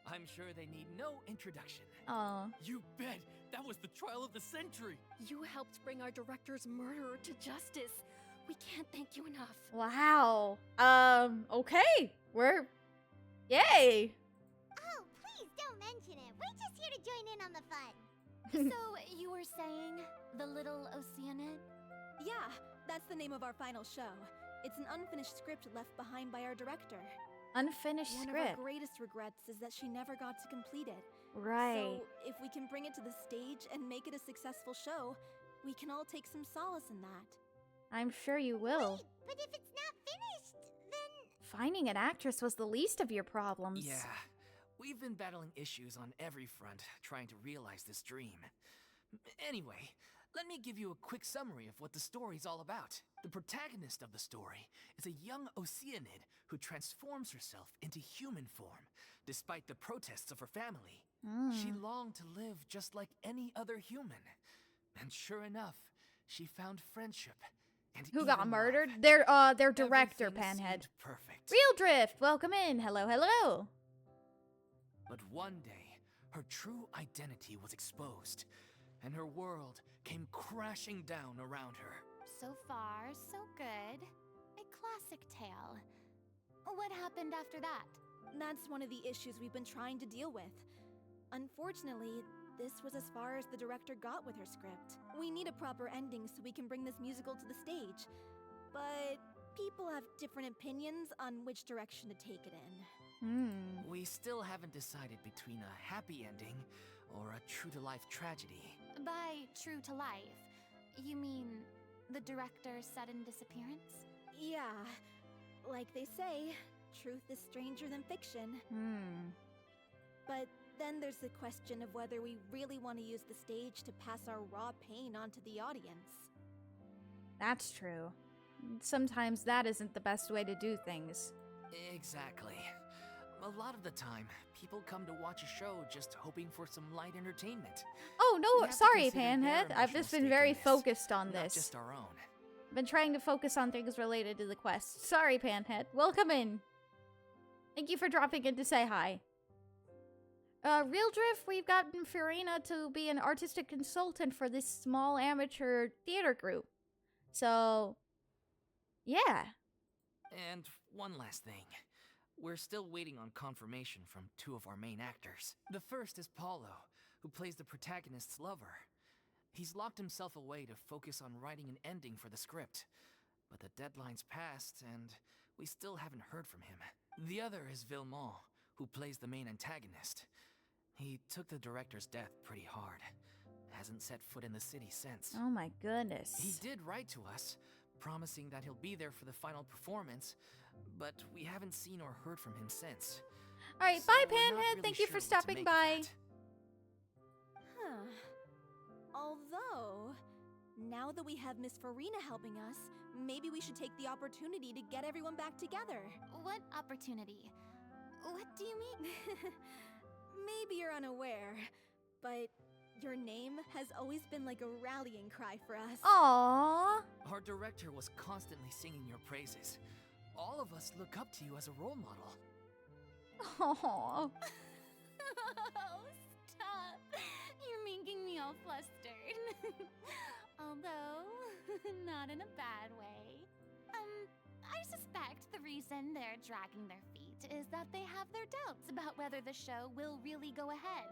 I'm sure they need no introduction. Aw. You bet! That was the trial of the century! You helped bring our director's murderer to justice. We can't thank you enough. Wow. Okay. Yay. Oh, please don't mention it. We're just here to join in on the fun. So, you were saying the Little Oceanid? Yeah, that's the name of our final show. It's an unfinished script left behind by our director. Unfinished One of script. our greatest regrets is that she never got to complete it. Right. So, if we can bring it to the stage and make it a successful show, we can all take some solace in that. I'm sure you will. Wait, but if it's not finished, then... Finding an actress was the least of your problems. Yeah, we've been battling issues on every front trying to realize this dream. Anyway, let me give you a quick summary of what the story's all about. The protagonist of the story is a young Oceanid who transforms herself into human form, despite the protests of her family. She longed to live just like any other human. And sure enough, she found friendship and Who even got murdered? love. Their director, Everything Panhead. seemed perfect. Real Drift, welcome in. Hello, hello. But one day, her true identity was exposed, and her world came crashing down around her. So far, so good. A classic tale. What happened after that? That's one of the issues we've been trying to deal with. Unfortunately, this was as far as the director got with her script. We need a proper ending so we can bring this musical to the stage. But people have different opinions on which direction to take it in. We still haven't decided between a happy ending or a true-to-life tragedy. By true to life, you mean the director's sudden disappearance? Yeah, like they say, truth is stranger than fiction. But then there's the question of whether we really want to use the stage to pass our raw pain onto the audience. That's true. Sometimes that isn't the best way to do things. Exactly. A lot of the time, people come to watch a show just hoping for some light entertainment. Oh, We no, have to sorry, consider their Panhead. I've emotional just been stake very in this, focused on not this. just our own. I've been trying to focus on things related to the quest. Sorry, Panhead. Welcome in. Thank you for dropping in to say hi. Real Drift, we've gotten Furina to be an artistic consultant for this small amateur theater group. So, yeah. And one last thing. We're still waiting on confirmation from two of our main actors. The first is Paulo, who plays the protagonist's lover. He's locked himself away to focus on writing an ending for the script. But the deadline's passed, and we still haven't heard from him. The other is Villemont, who plays the main antagonist. He took the director's death pretty hard. Hasn't set foot in the city since. Oh my goodness. He did write to us, promising that he'll be there for the final performance, but we haven't seen or heard from him since. Alright, So bye, we're not Panhead. really Thank you sure for what to stopping make of by. that. Huh. Although, now that we have Miss Furina helping us, maybe we should take the opportunity to get everyone back together. What opportunity? What do you mean? Maybe you're unaware, but your name has always been like a rallying cry for us. Aww. Our director was constantly singing your praises. All of us look up to you as a role model. Aww. Oh, stop. You're making me all flustered. Although, not in a bad way. I suspect the reason they're dragging their feet is that they have their doubts about whether the show will really go ahead,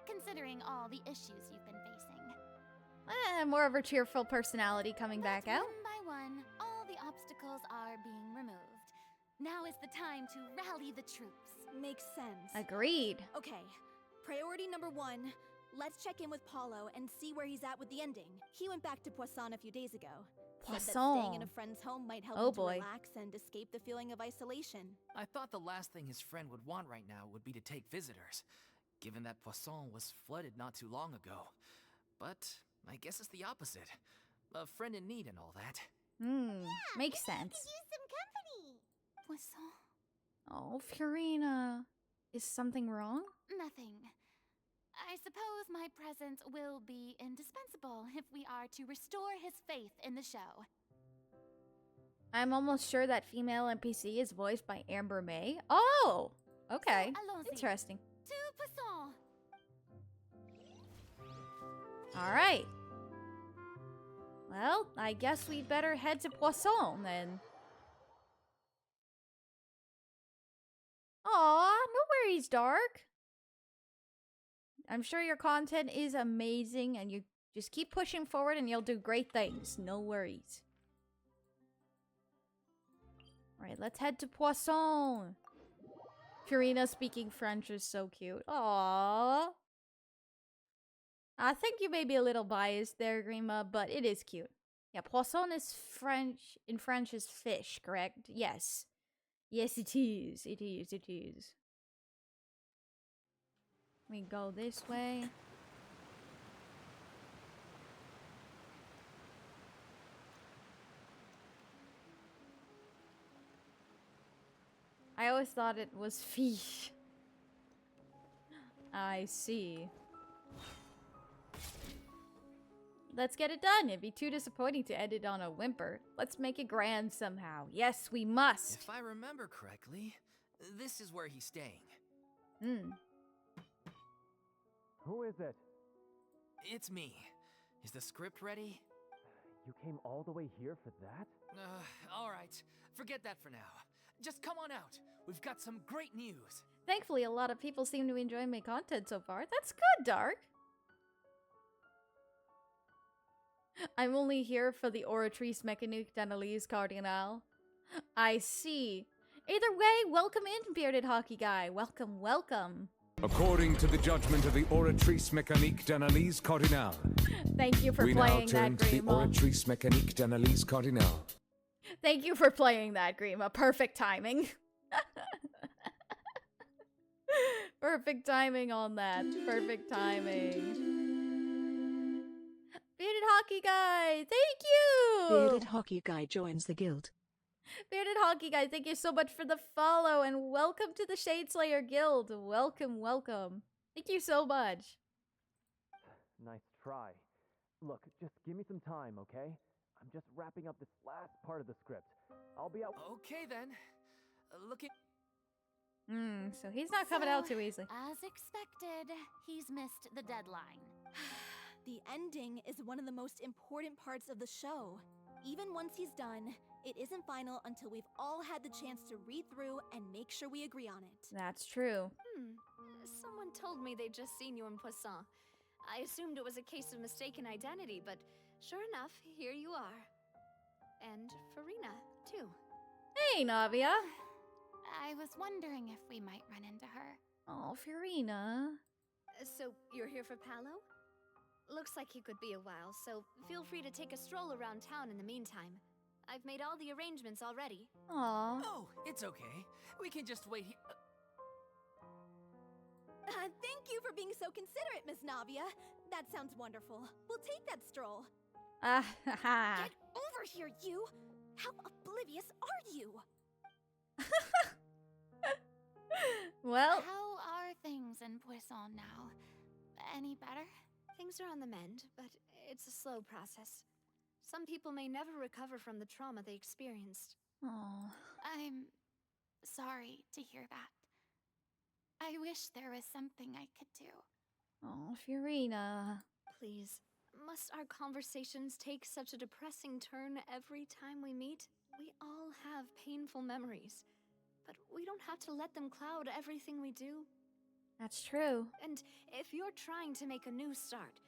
considering all the issues you've been facing. More of her cheerful personality coming But back out. one by one, all the obstacles are being removed. Now is the time to rally the troops. Makes sense. Agreed. Okay, priority number 1. Let's check in with Paulo and see where he's at with the ending. He went back to Poisson a few days ago. Said that staying in a Poisson. friend's home might help Oh him to boy. relax and escape the feeling of isolation. I thought the last thing his friend would want right now would be to take visitors, given that Poisson was flooded not too long ago. But I guess it's the opposite. A friend in need and all that. Makes Maybe sense. I could use some company. Poisson. Oh, Furina. Is something wrong? Nothing. I suppose my presence will be indispensable if we are to restore his faith in the show. I'm almost sure that female NPC is voiced by Amber May. Oh! Okay. So, allons-y. Interesting. To Poisson! Alright. Well, I guess we'd better head to Poisson then. Aw, no worries, Dark. I'm sure your content is amazing and you just keep pushing forward and you'll do great things. No worries. Alright, let's head to Poisson. Furina speaking French is so cute. Aww. I think you may be a little biased there, Grima, but it is cute. Yeah, Poisson is French. In French is fish, correct? Yes. Yes, it is. It is. It is. We go this way. I always thought it was fish. I see. Let's get it done. It'd be too disappointing to end it on a whimper. Let's make it grand somehow. Yes, we must. If I remember correctly, this is where he's staying. Hmm. Who is it? It's me. Is the script ready? You came all the way here for that? All right. Forget that for now. Just come on out. We've got some great news. Thankfully, a lot of people seem to enjoy my content so far. That's good, Dark. I'm only here for the Oratrice Mécanique d'Analyse Cardinal. I see. Either way, welcome in, Bearded Hockey Guy. Welcome, welcome. According to the judgment of the Oratrice Mécanique d'Analyse Cardinal. Thank you for we playing now turn that, to the Grima. Oratrice Mécanique d'Analyse Cardinal. Thank you for playing that, Grima. Perfect timing. Perfect timing on that. Perfect timing. Bearded Hockey Guy, thank you! Bearded Hockey Guy joins the guild. Bearded Hockey Guy, thank you so much for the follow, and welcome to the Shadeslayer Guild. Welcome, welcome. Thank you so much. Nice try. Look, just give me some time, okay? I'm just wrapping up this last part of the script. I'll be out. Okay then. Looking. So he's not coming out too easily. As expected, he's missed the deadline. The ending is one of the most important parts of the show. Even once he's done, it isn't final until we've all had the chance to read through and make sure we agree on it. That's true. Someone told me they'd just seen you in Poisson. I assumed it was a case of mistaken identity, but sure enough, here you are. And Furina, too. Hey, Navia. I was wondering if we might run into her. Oh, Furina. So, you're here for Paolo? Looks like he could be a while, so feel free to take a stroll around town in the meantime. I've made all the arrangements already. Aw. Oh, it's okay. We can just wait here. Thank you for being so considerate, Miss Navia. That sounds wonderful. We'll take that stroll. Ah, ha, ha. Get over here, you! How oblivious are you? Well, How are things in Poisson now? Any better? Things are on the mend, but it's a slow process. Some people may never recover from the trauma they experienced. oh, I'm sorry to hear that. I wish there was something I could do. oh, Furina. Please, must our conversations take such a depressing turn every time we meet? We all have painful memories, but we don't have to let them cloud everything we do. That's true. And if you're trying to make a new start,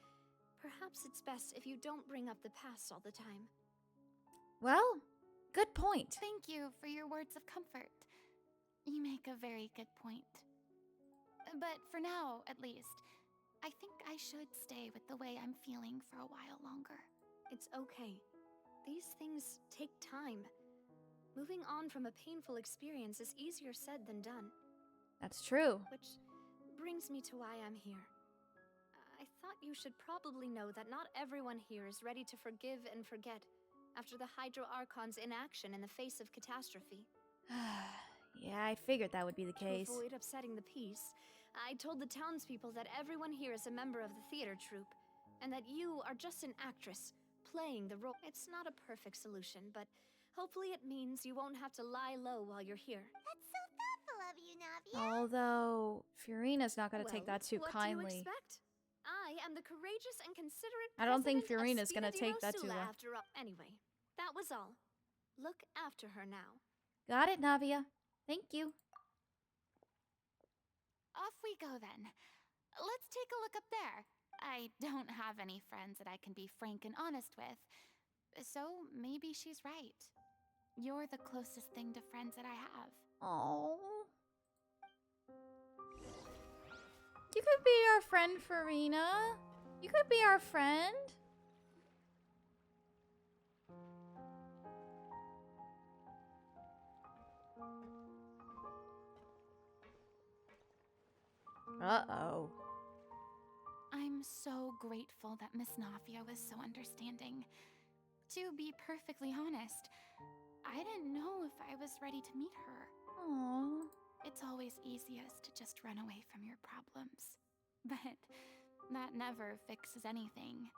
perhaps it's best if you don't bring up the past all the time. Well, good point. Thank you for your words of comfort. You make a very good point. But for now, at least, I think I should stay with the way I'm feeling for a while longer. It's okay. These things take time. Moving on from a painful experience is easier said than done. That's true. Which brings me to why I'm here. I thought you should probably know that not everyone here is ready to forgive and forget after the Hydro Archon's inaction in the face of catastrophe. Yeah, I figured that would be the case. To avoid upsetting the peace, I told the townspeople that everyone here is a member of the theater troupe, and that you are just an actress, playing the role. It's not a perfect solution, but hopefully it means you won't have to lie low while you're here. That's so thoughtful of you, Navia. Although, Furina's not going to take that too what kindly. do you expect? I am the courageous and considerate I don't think president of Furina's gonna take that too Spina di well. After all. Anyway, that was all. Look after her now. Got it, Navia. Thank you. Off we go then. Let's take a look up there. I don't have any friends that I can be frank and honest with, so maybe she's right. You're the closest thing to friends that I have. Oh. You could be our friend, Furina. You could be our friend. Uh-oh. I'm so grateful that Miss Navia was so understanding. To be perfectly honest, I didn't know if I was ready to meet her. Aww. It's always easiest to just run away from your problems. But that never fixes anything.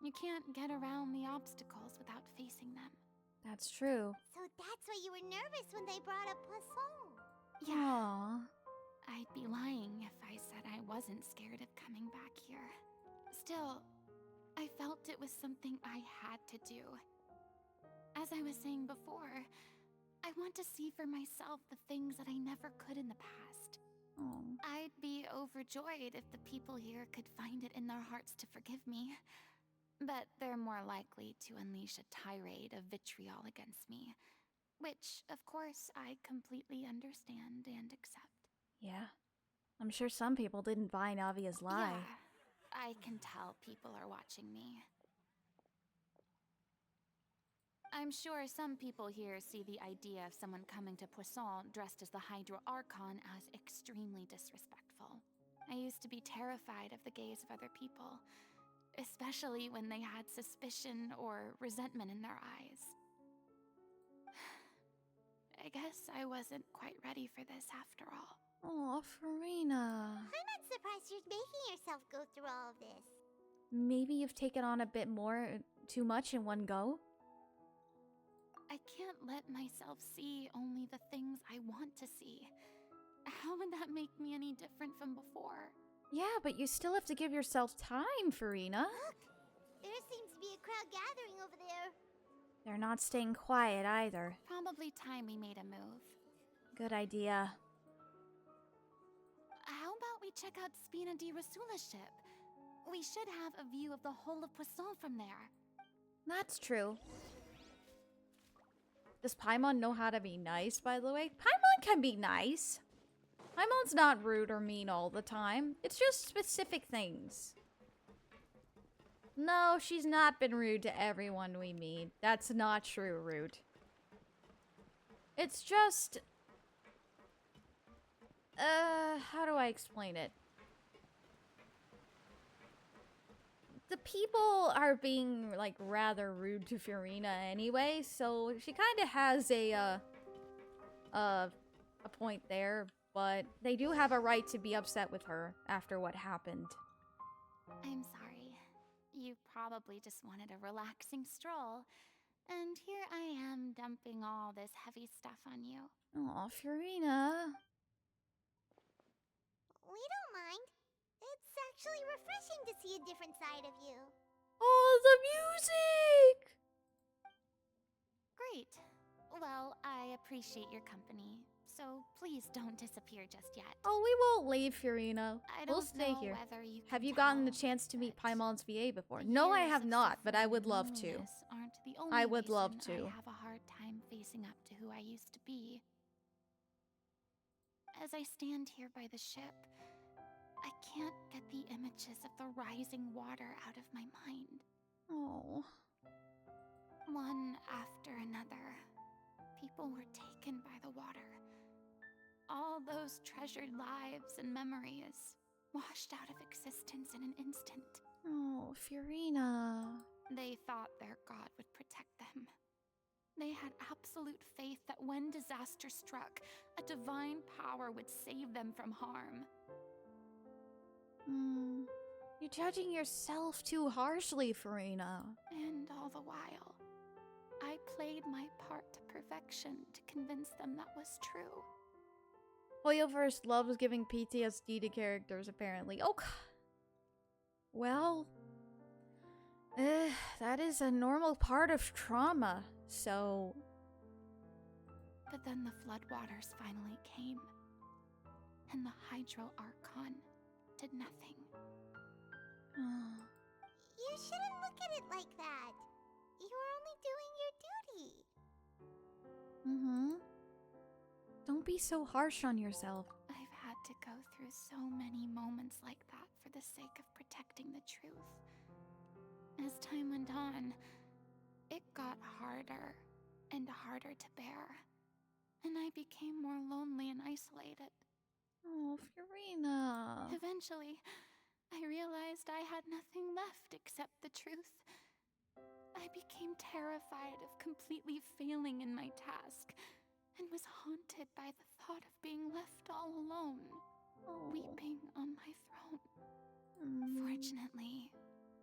You can't get around the obstacles without facing them. That's true. So that's why you were nervous when they brought up Poisson. Yeah. I'd be lying if I said I wasn't scared of coming back here. Still, I felt it was something I had to do. As I was saying before, I want to see for myself the things that I never could in the past. Oh. I'd be overjoyed if the people here could find it in their hearts to forgive me. But they're more likely to unleash a tirade of vitriol against me, which, of course, I completely understand and accept. Yeah. I'm sure some people didn't buy Navia's lie. Yeah, I can tell people are watching me. I'm sure some people here see the idea of someone coming to Poisson dressed as the Hydro Archon as extremely disrespectful. I used to be terrified of the gaze of other people, especially when they had suspicion or resentment in their eyes. I guess I wasn't quite ready for this after all. Oh, Furina. I'm not surprised you're making yourself go through all of this. Maybe you've taken on a bit too much in one go? I can't let myself see only the things I want to see. How would that make me any different from before? Yeah, but you still have to give yourself time, Furina. Look! There seems to be a crowd gathering over there. They're not staying quiet either. Probably time we made a move. Good idea. How about we check out Spina di Rasula's ship? We should have a view of the whole of Poisson from there. That's true. Does Paimon know how to be nice, by the way? Paimon can be nice. Paimon's not rude or mean all the time. It's just specific things. No, she's not been rude to everyone we meet. That's not true, Root. It's just... how do I explain it? The people are being, like, rather rude to Furina anyway, so she kind of has a point there, but they do have a right to be upset with her after what happened. I'm sorry. You probably just wanted a relaxing stroll, and here I am dumping all this heavy stuff on you. Aw, Furina. We don't mind. It's actually refreshing to see a different side of you. Oh, the music! Great. Well, I appreciate your company, so please don't disappear just yet. Oh, we won't leave, Furina. We'll stay here. Have you gotten the chance to meet Paimon's VA before? No, I have not, but I would love to. I would love to. I have a hard time facing up to who I used to be. As I stand here by the ship, I can't get the images of the rising water out of my mind. Oh. One after another, people were taken by the water. All those treasured lives and memories washed out of existence in an instant. Oh, Furina. They thought their god would protect them. They had absolute faith that when disaster struck, a divine power would save them from harm. You're judging yourself too harshly, Furina. And all the while, I played my part to perfection to convince them that was true. Hoyoverse loves giving PTSD to characters, apparently. Oh, well, that is a normal part of trauma, so... But then the floodwaters finally came, and the Hydro Archon did nothing. You shouldn't look at it like that. You were only doing your duty. Don't be so harsh on yourself. I've had to go through so many moments like that for the sake of protecting the truth. As time went on, it got harder and harder to bear, and I became more lonely and isolated. Oh, Furina. Eventually, I realized I had nothing left except the truth. I became terrified of completely failing in my task, and was haunted by the thought of being left all alone. weeping on my throne. Fortunately,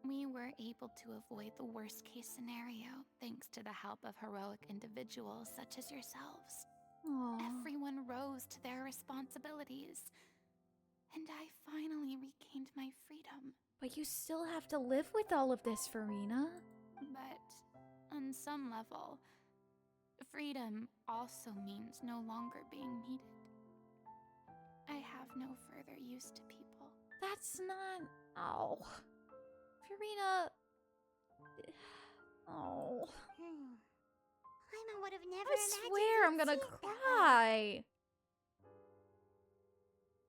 we were able to avoid the worst case scenario thanks to the help of heroic individuals such as yourselves. Everyone rose to their responsibilities, and I finally regained my freedom. But you still have to live with all of this, Furina. But on some level, freedom also means no longer being needed. I have no further use to people. That's not... Oh. Furina... Oh. Paimon would have never I imagined swear I'm you'd gonna see it that way. cry.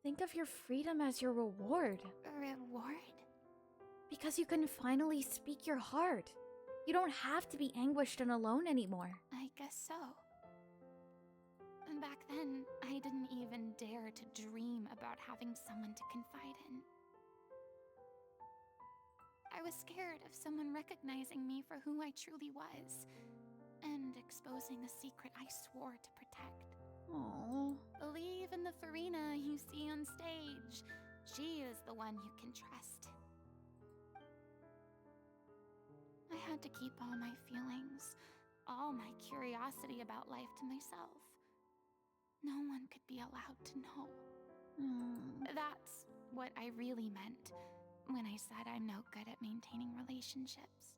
Think of your freedom as your reward. Reward? Because you can finally speak your heart. You don't have to be anguished and alone anymore. I guess so. Back then, I didn't even dare to dream about having someone to confide in. I was scared of someone recognizing me for who I truly was, and exposing a secret I swore to protect. Oh. Believe in the Furina you see on stage. She is the one you can trust. I had to keep all my feelings, all my curiosity about life to myself. No one could be allowed to know. That's what I really meant when I said I'm no good at maintaining relationships.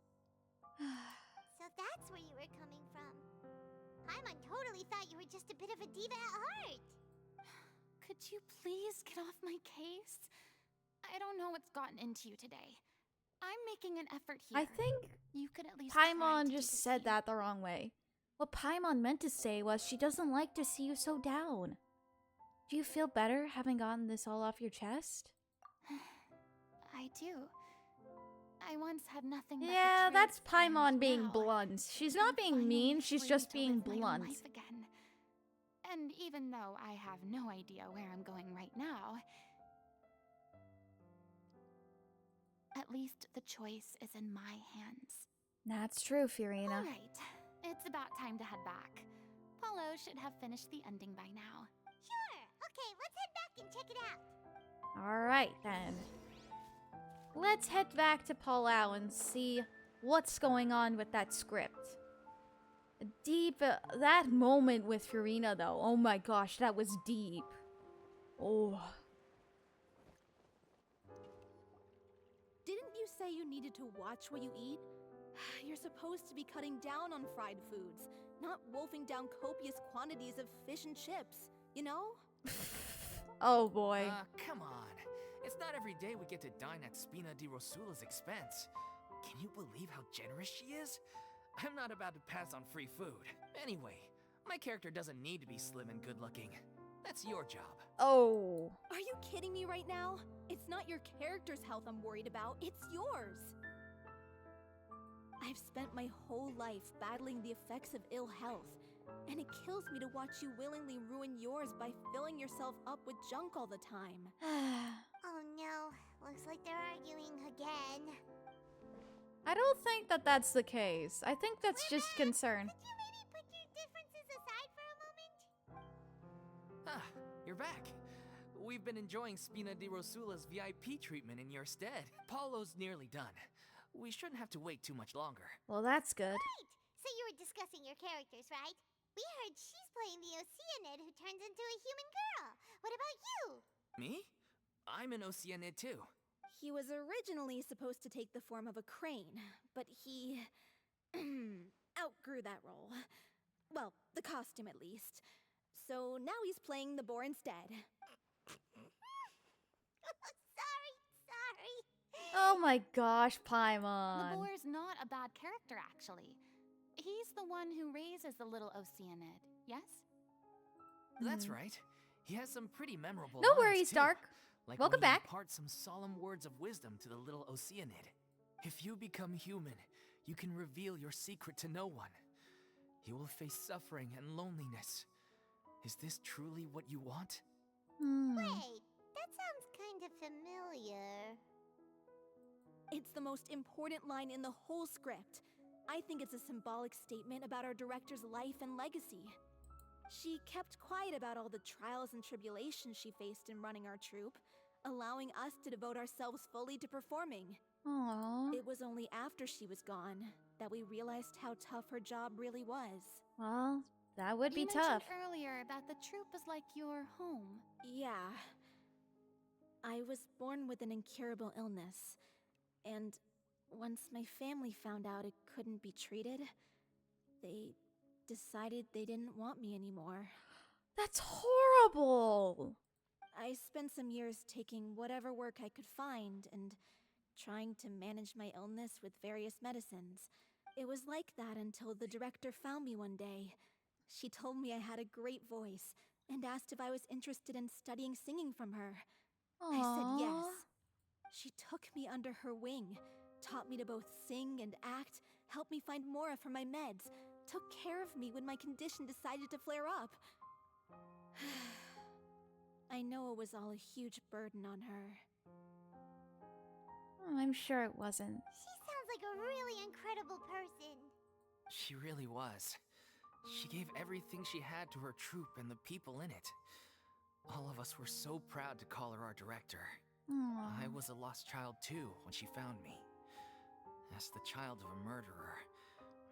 So that's where you were coming from. Paimon totally thought you were just a bit of a diva at heart. Could you please get off my case? I don't know what's gotten into you today. I'm making an effort here. I think you could at least try Paimon to just do the said same. that the wrong way. What Paimon meant to say was she doesn't like to see you so down. Do you feel better having gotten this all off your chest? I do. I once had nothing but Yeah, betrayed that's friends. Paimon being Now, blunt. She's I'm not being finally mean, she's free just to being live my own blunt. life again. And even though I have no idea where I'm going right now, at least the choice is in my hands. That's true, Furina. All right, it's about time to head back. Paulo should have finished the ending by now. Sure. Okay, let's head back and check it out. Alright then. Let's head back to Palau and see what's going on with that script. Deep, that moment with Furina though, oh my gosh, that was deep. Oh. Didn't you say you needed to watch what you eat? You're supposed to be cutting down on fried foods, not wolfing down copious quantities of fish and chips, you know? Oh boy. Come on. It's not every day we get to dine at Spina di Rosula's expense. Can you believe how generous she is? I'm not about to pass on free food. Anyway, my character doesn't need to be slim and good-looking. That's your job. Oh. Are you kidding me right now? It's not your character's health I'm worried about, it's yours. I've spent my whole life battling the effects of ill health, and it kills me to watch you willingly ruin yours by filling yourself up with junk all the time. Oh no, looks like they're arguing again. I don't think that that's the case. I think that's just concern. Could you maybe put your differences aside for a moment? Ah, you're back. We've been enjoying Spina di Rosula's VIP treatment in your stead. Paulo's nearly done. We shouldn't have to wait too much longer. Well, that's good. Right, so you were discussing your characters, right? We heard she's playing the Oceanid who turns into a human girl. What about you? Me? I'm an Oceanid too. He was originally supposed to take the form of a crane, but he outgrew that role. Well, the costume at least. So now he's playing the boar instead. Sorry. Oh my gosh, The Paimon. boar's not a bad character, actually. He's the one who raises the little Oceanid, yes? That's right. He has some pretty memorable No lines, worries, too. Dark. Like Welcome when he back. imparts some solemn words of wisdom to the little Oceanid. If you become human, you can reveal your secret to no one. You will face suffering and loneliness. Is this truly what you want? Wait, that sounds kind of familiar. It's the most important line in the whole script. I think it's a symbolic statement about our director's life and legacy. She kept quiet about all the trials and tribulations she faced in running our troupe, allowing us to devote ourselves fully to performing. Aww. It was only after she was gone that we realized how tough her job really was. Well, that would be You tough. mentioned earlier that the troupe is like your home. Yeah. I was born with an incurable illness, and once my family found out it couldn't be treated, they decided they didn't want me anymore. That's horrible. I spent some years taking whatever work I could find and trying to manage my illness with various medicines. It was like that until the director found me one day. She told me I had a great voice and asked if I was interested in studying singing from her. I said yes. She took me under her wing, taught me to both sing and act, helped me find Mora for my meds, took care of me when my condition decided to flare up. I know it was all a huge burden on her. Oh, I'm sure it wasn't. She sounds like a really incredible person. She really was. She gave everything she had to her troupe and the people in it. All of us were so proud to call her our director. Aww. I was a lost child too when she found me. As the child of a murderer,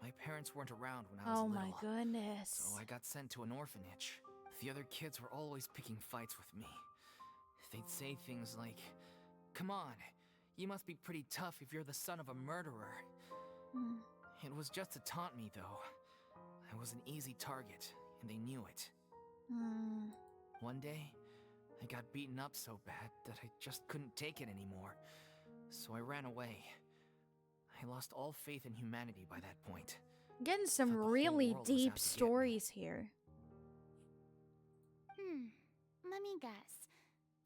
my parents weren't around when I was Oh little. my goodness. So I got sent to an orphanage. The other kids were always picking fights with me. They'd say things like, "Come on, you must be pretty tough if you're the son of a murderer." It was just to taunt me, though. I was an easy target, and they knew it. One day, I got beaten up so bad that I just couldn't take it anymore, so I ran away. I lost all faith in humanity by that point. Getting some Thought the whole really world was deep out to get me. stories here. Let me guess.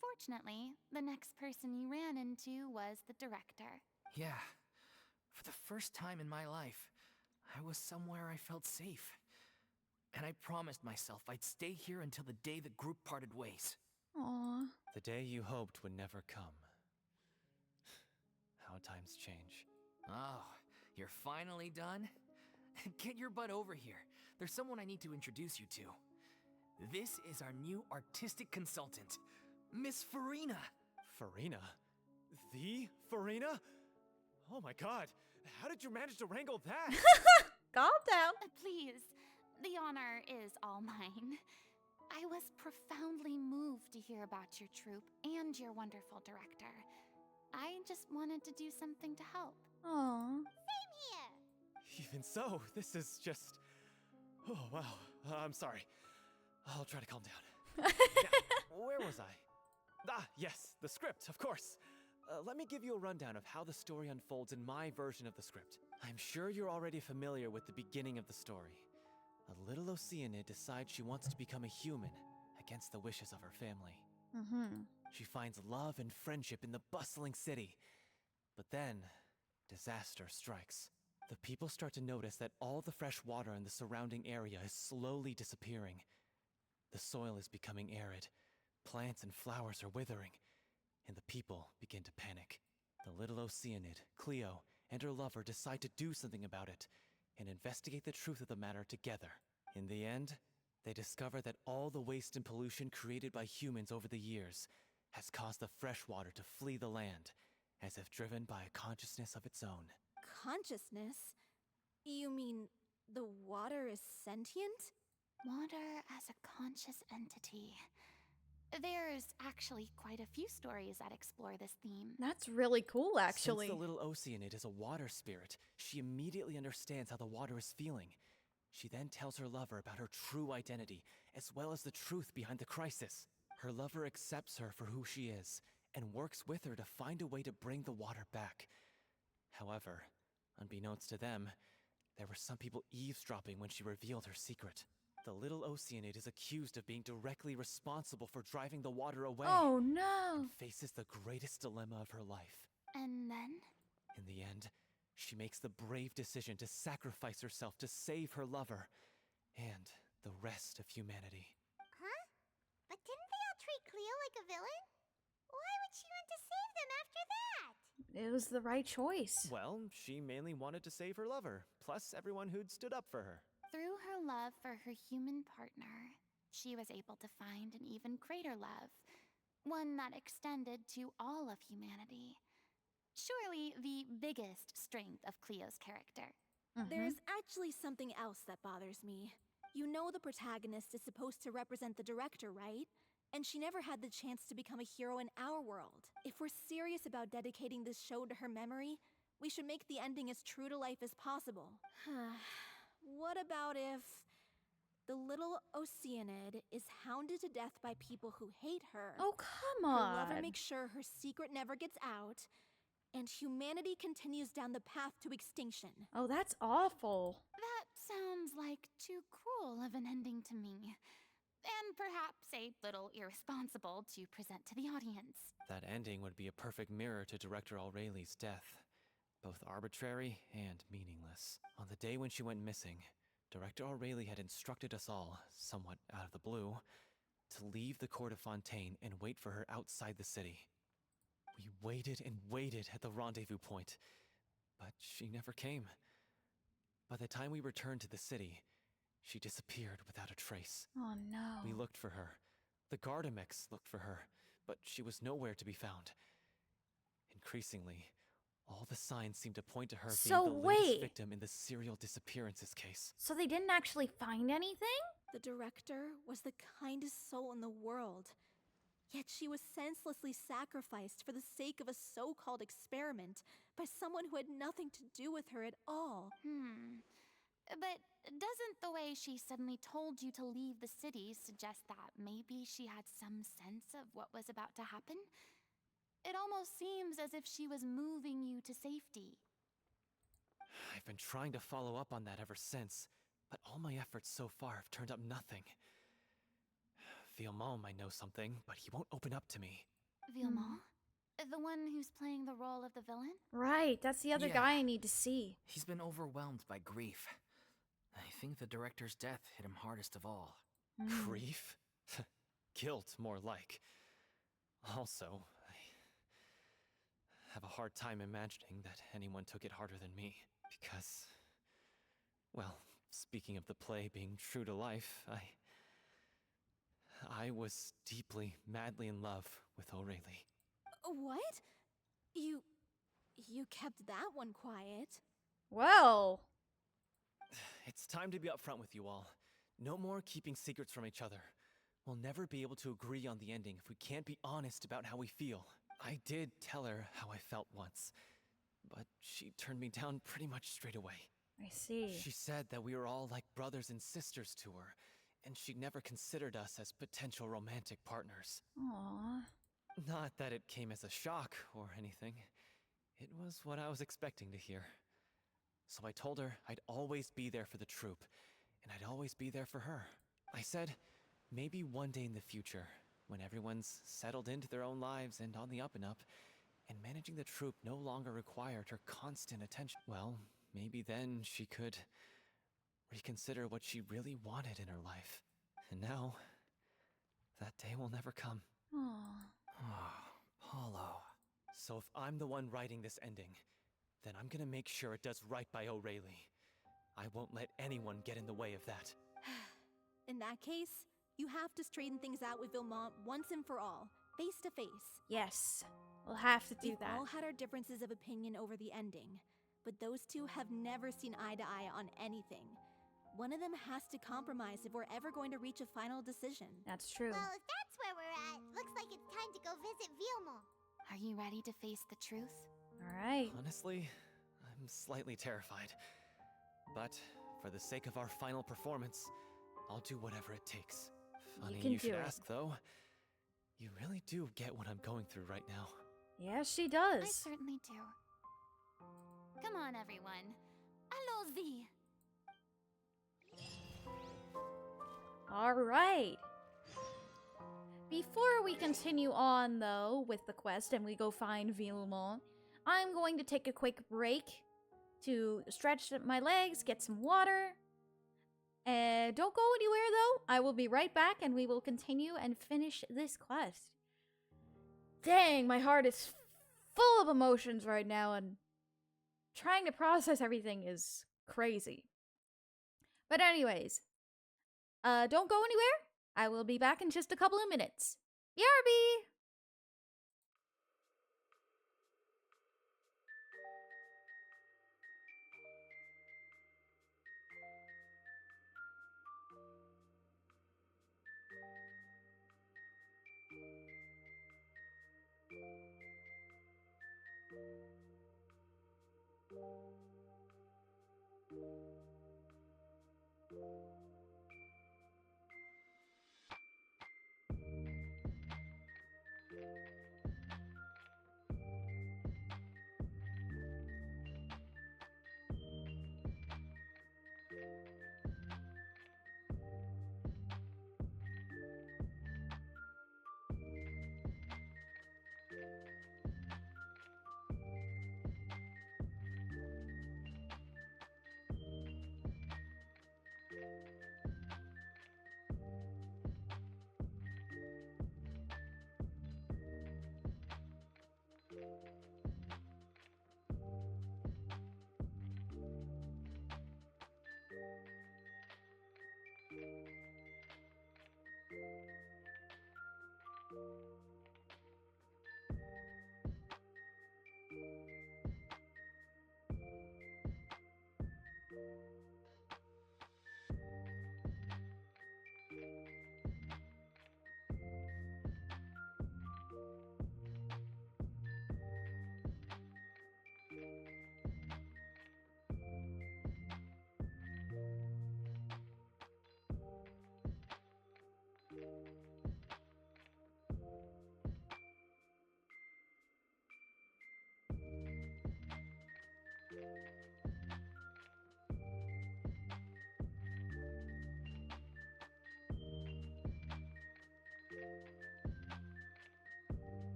Fortunately, the next person you ran into was the director. Yeah. For the first time in my life, I was somewhere I felt safe. And I promised myself I'd stay here until the day the group parted ways. Aww. The day you hoped would never come. How times change. Oh, you're finally done? Get your butt over here. There's someone I need to introduce you to. This is our new artistic consultant, Miss Furina. Furina? The Furina? Oh my god, how did you manage to wrangle that? Calm down. Please, the honor is all mine. I was profoundly moved to hear about your troupe and your wonderful director. I just wanted to do something to help. Aww. Same here. Even so, this is just... Oh, wow. I'm sorry. I'll try to calm down. Now, where was I? Ah, yes, the script, of course. Let me give you a rundown of how the story unfolds in my version of the script. I'm sure you're already familiar with the beginning of the story. A little Oceanid decides she wants to become a human, against the wishes of her family. She finds love and friendship in the bustling city. But then, disaster strikes. The people start to notice that all the fresh water in the surrounding area is slowly disappearing. The soil is becoming arid, plants and flowers are withering, and the people begin to panic. The little Oceanid, Cleo, and her lover decide to do something about it, and investigate the truth of the matter together. In the end, they discover that all the waste and pollution created by humans over the years has caused the fresh water to flee the land, as if driven by a consciousness of its own. Consciousness? You mean the water is sentient? Water as a conscious entity. There's actually quite a few stories that explore this theme. That's really cool, actually. Since the little Oceanid is a water spirit, she immediately understands how the water is feeling. She then tells her lover about her true identity, as well as the truth behind the crisis. Her lover accepts her for who she is, and works with her to find a way to bring the water back. However, unbeknownst to them, there were some people eavesdropping when she revealed her secret. The little Oceanid is accused of being directly responsible for driving the water away. Oh no! And faces the greatest dilemma of her life. And then? In the end, she makes the brave decision to sacrifice herself to save her lover and the rest of humanity. Huh? But didn't they all treat Cleo like a villain? Why would she want to save them after that? It was the right choice. Well, she mainly wanted to save her lover, plus everyone who'd stood up for her. Through her love for her human partner, she was able to find an even greater love, one that extended to all of humanity. Surely the biggest strength of Cleo's character. There's actually something else that bothers me. You know the protagonist is supposed to represent the director, right? And she never had the chance to become a hero in our world. If we're serious about dedicating this show to her memory, we should make the ending as true to life as possible. What about if the little Oceanid is hounded to death by people who hate her? Oh, come Her on. lover makes sure her secret never gets out, and humanity continues down the path to extinction. Oh, that's awful. That sounds like too cruel of an ending to me. And perhaps a little irresponsible to present to the audience. That ending would be a perfect mirror to Director Aureli's death. Both arbitrary and meaningless. On the day when she went missing, Director Aureli had instructed us all, somewhat out of the blue, to leave the court of Fontaine and wait for her outside the city. We waited and waited at the rendezvous point, but she never came. By the time we returned to the city, she disappeared without a trace. Oh, no. We looked for her. The Gardamex looked for her, but she was nowhere to be found. Increasingly, all the signs seemed to point to her being the latest victim in the serial disappearances case. So they didn't actually find anything? The director was the kindest soul in the world. Yet she was senselessly sacrificed for the sake of a so-called experiment by someone who had nothing to do with her at all. But doesn't the way she suddenly told you to leave the city suggest that maybe she had some sense of what was about to happen? It almost seems as if she was moving you to safety. I've been trying to follow up on that ever since, but all my efforts so far have turned up nothing. Villemont might know something, but he won't open up to me. Villemont? The one who's playing the role of the villain? Right, that's the other guy I need to see. He's been overwhelmed by grief. I think the director's death hit him hardest of all. Grief? Guilt, more like. Also, I have a hard time imagining that anyone took it harder than me. Because, well, speaking of the play being true to life, I was deeply, madly in love with Aureli. What? You kept that one quiet. Well. It's time to be upfront with you all. No more keeping secrets from each other. We'll never be able to agree on the ending if we can't be honest about how we feel. I did tell her how I felt once, but she turned me down pretty much straight away. I see. She said that we were all like brothers and sisters to her, and she'd never considered us as potential romantic partners. Aww. Not that it came as a shock or anything. It was what I was expecting to hear. So I told her I'd always be there for the troupe, and I'd always be there for her. I said, maybe one day in the future, when everyone's settled into their own lives and on the up and up, and managing the troupe no longer required her constant attention, well, maybe then she could reconsider what she really wanted in her life. And now, that day will never come. Aww. Oh, Paulo. So if I'm the one writing this ending, then I'm gonna make sure it does right by Aureli. I won't let anyone get in the way of that. In that case, you have to straighten things out with Villemont once and for all, face to face. Yes, we'll have to do We've that. all had our differences of opinion over the ending, but those two have never seen eye to eye on anything. One of them has to compromise if we're ever going to reach a final decision. That's true. Well, if that's where we're at, looks like it's time to go visit Villemont. Are you ready to face the truth? Alright. Honestly, I'm slightly terrified. But for the sake of our final performance, I'll do whatever it takes. Funny you should ask, though. You really do get what I'm going through right now. Yes, she I does. certainly do. Come on, everyone. Allons-y! Alright. Before we continue on, though, with the quest and we go find Villemont, I'm going to take a quick break to stretch my legs, get some water. And don't go anywhere, though. I will be right back and we will continue and finish this quest. Dang, my heart is full of emotions right now and trying to process everything is crazy. But anyways, don't go anywhere. I will be back in just a couple of minutes. BRB!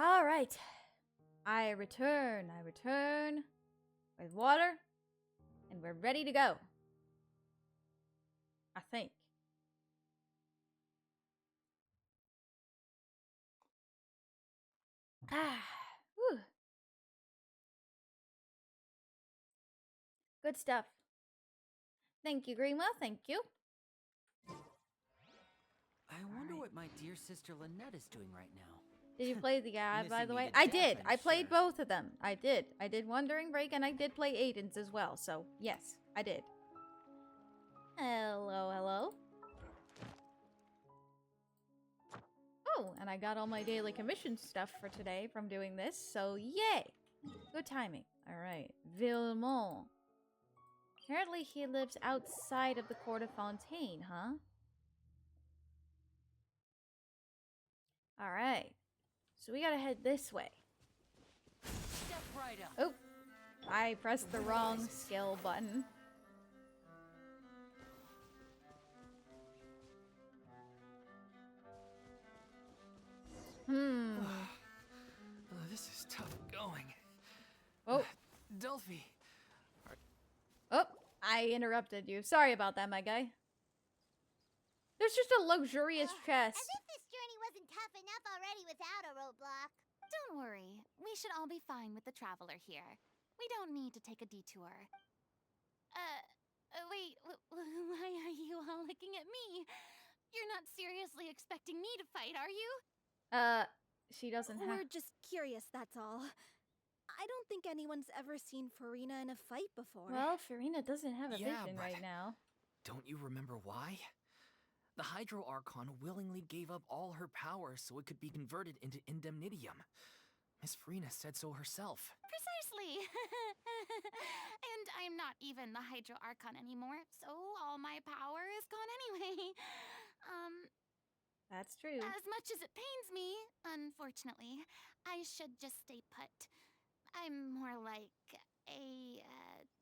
All right. I return with water, and we're ready to go. I think. Whew. Good stuff. Thank you, Greenwell. Thank you. I wonder what my dear sister Lynette is doing right now. Did you play the ad, by Missing the me way? to I death, did. I'm I played sure. both of them. I did. I did Wandering Break, and I did play Aiden's as well. So, yes, I did. Hello, hello. Oh, and I got all my daily commission stuff for today from doing this, so yay! Good timing. Alright, Villemont. Apparently he lives outside of the court of Fontaine, huh? Alright. So we gotta head this way. Step right up. Oh, I pressed the wrong skill button. This is tough going. Oh. Delphi. Oh, I interrupted you. Sorry about that, my guy. There's just a luxurious chest. As if this journey wasn't tough enough already without a roadblock. Don't worry. We should all be fine with the traveler here. We don't need to take a detour. Wait, why are you all looking at me? You're not seriously expecting me to fight, are you? She doesn't have... We're just curious, that's all. I don't think anyone's ever seen Furina in a fight before. Well, Furina doesn't have a vision but right now. Don't you remember why? The Hydro Archon willingly gave up all her power so it could be converted into Indemnitium. Miss Furina said so herself. Precisely. And I'm not even the Hydro Archon anymore, so all my power is gone anyway. That's true. As much as it pains me, unfortunately, I should just stay put. I'm more like a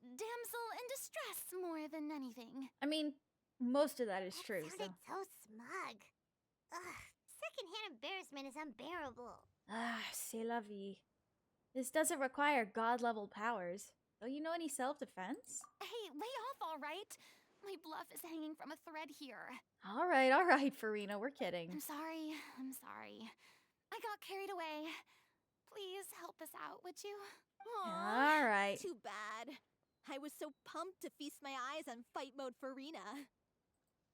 damsel in distress more than anything. I mean, most of that is true, so. Sounded so smug. Ugh, secondhand embarrassment is unbearable. Ah, c'est la vie. This doesn't require god-level powers. Don't you know any self-defense? Hey, lay off, all right? My bluff is hanging from a thread here. All right, Furina, we're kidding. I'm sorry. I got carried away. Please help us out, would you? All right. Too bad. I was so pumped to feast my eyes on fight mode Furina.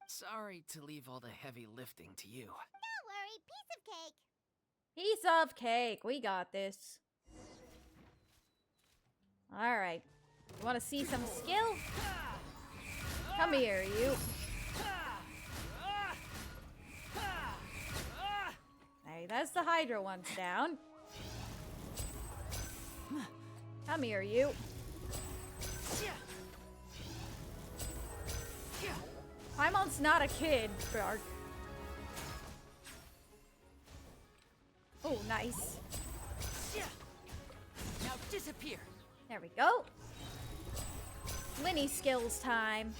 Sorry to leave all the heavy lifting to you. Don't worry, piece of cake. Piece of cake. We got this. All right. You want to see some skill? Come here, you. Hey, that's the Hydra one's down. Come here, you. Paimon's not a kid, Bark. Oh, nice. Now disappear. There we go. Linny skills time.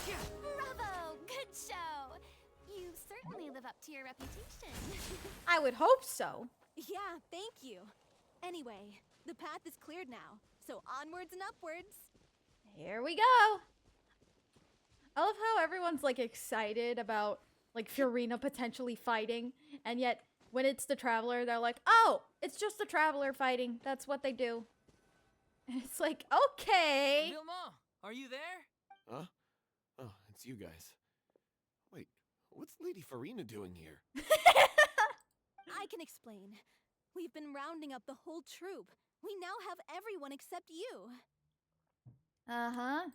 Bravo! Good show! You certainly live up to your reputation. I would hope so. Yeah, thank you. Anyway, the path is cleared now, so onwards and upwards. Here we go. I love how everyone's like excited about like Furina potentially fighting, and yet when it's the Traveler, they're like, "Oh, it's just the Traveler fighting. That's what they do." And it's like, okay. Vilma, are you there? Huh? Oh, it's you guys. Wait, what's Lady Furina doing here? I can explain. We've been rounding up the whole troop. We now have everyone except you. Uh-huh.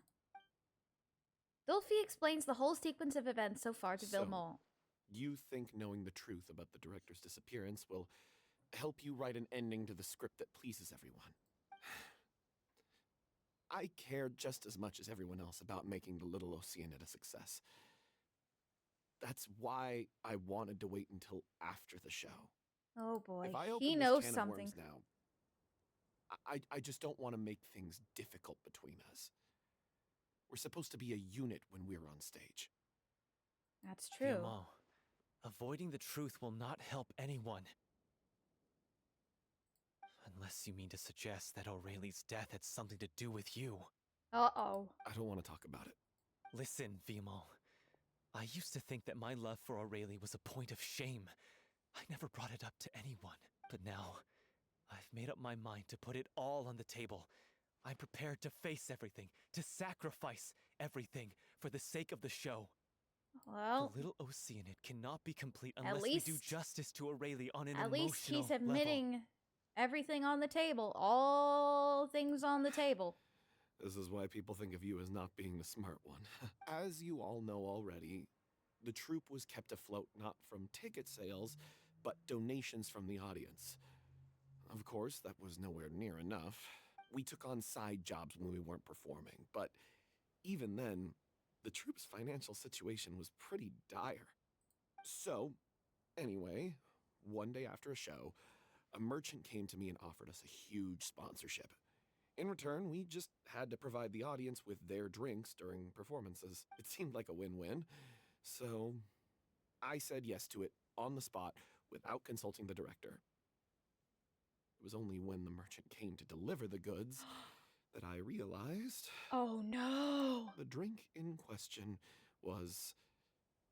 Dolphy explains the whole sequence of events so far to Vilmont. You think knowing the truth about the director's disappearance will help you write an ending to the script that pleases everyone? I care just as much as everyone else about making the Little Oceanid a success. That's why I wanted to wait until after the show. Oh boy, If I open he this knows can of something. worms now, I just don't want to make things difficult between us. We're supposed to be a unit when we're on stage. That's true. Vilma, avoiding the truth will not help anyone. Unless you mean to suggest that Aurelie's death had something to do with you. Uh-oh. I don't want to talk about it. Listen, Vimo. I used to think that my love for Aurelie was a point of shame. I never brought it up to anyone. But now, I've made up my mind to put it all on the table. I'm prepared to face everything, to sacrifice everything for the sake of the show. Well, The Little Oceanid cannot be complete at unless we do least- justice to Aurelie on an at emotional least he's level. admitting everything on the table. All things on the table. This is why people think of you as not being the smart one. As you all know already, the troupe was kept afloat not from ticket sales, but donations from the audience. Of course, that was nowhere near enough. We took on side jobs when we weren't performing, but even then, the troupe's financial situation was pretty dire. So, anyway, one day after a show, a merchant came to me and offered us a huge sponsorship. In return, we just had to provide the audience with their drinks during performances. It seemed like a win-win. So, I said yes to it on the spot without consulting the director. It was only when the merchant came to deliver the goods that I realized Oh no. the drink in question was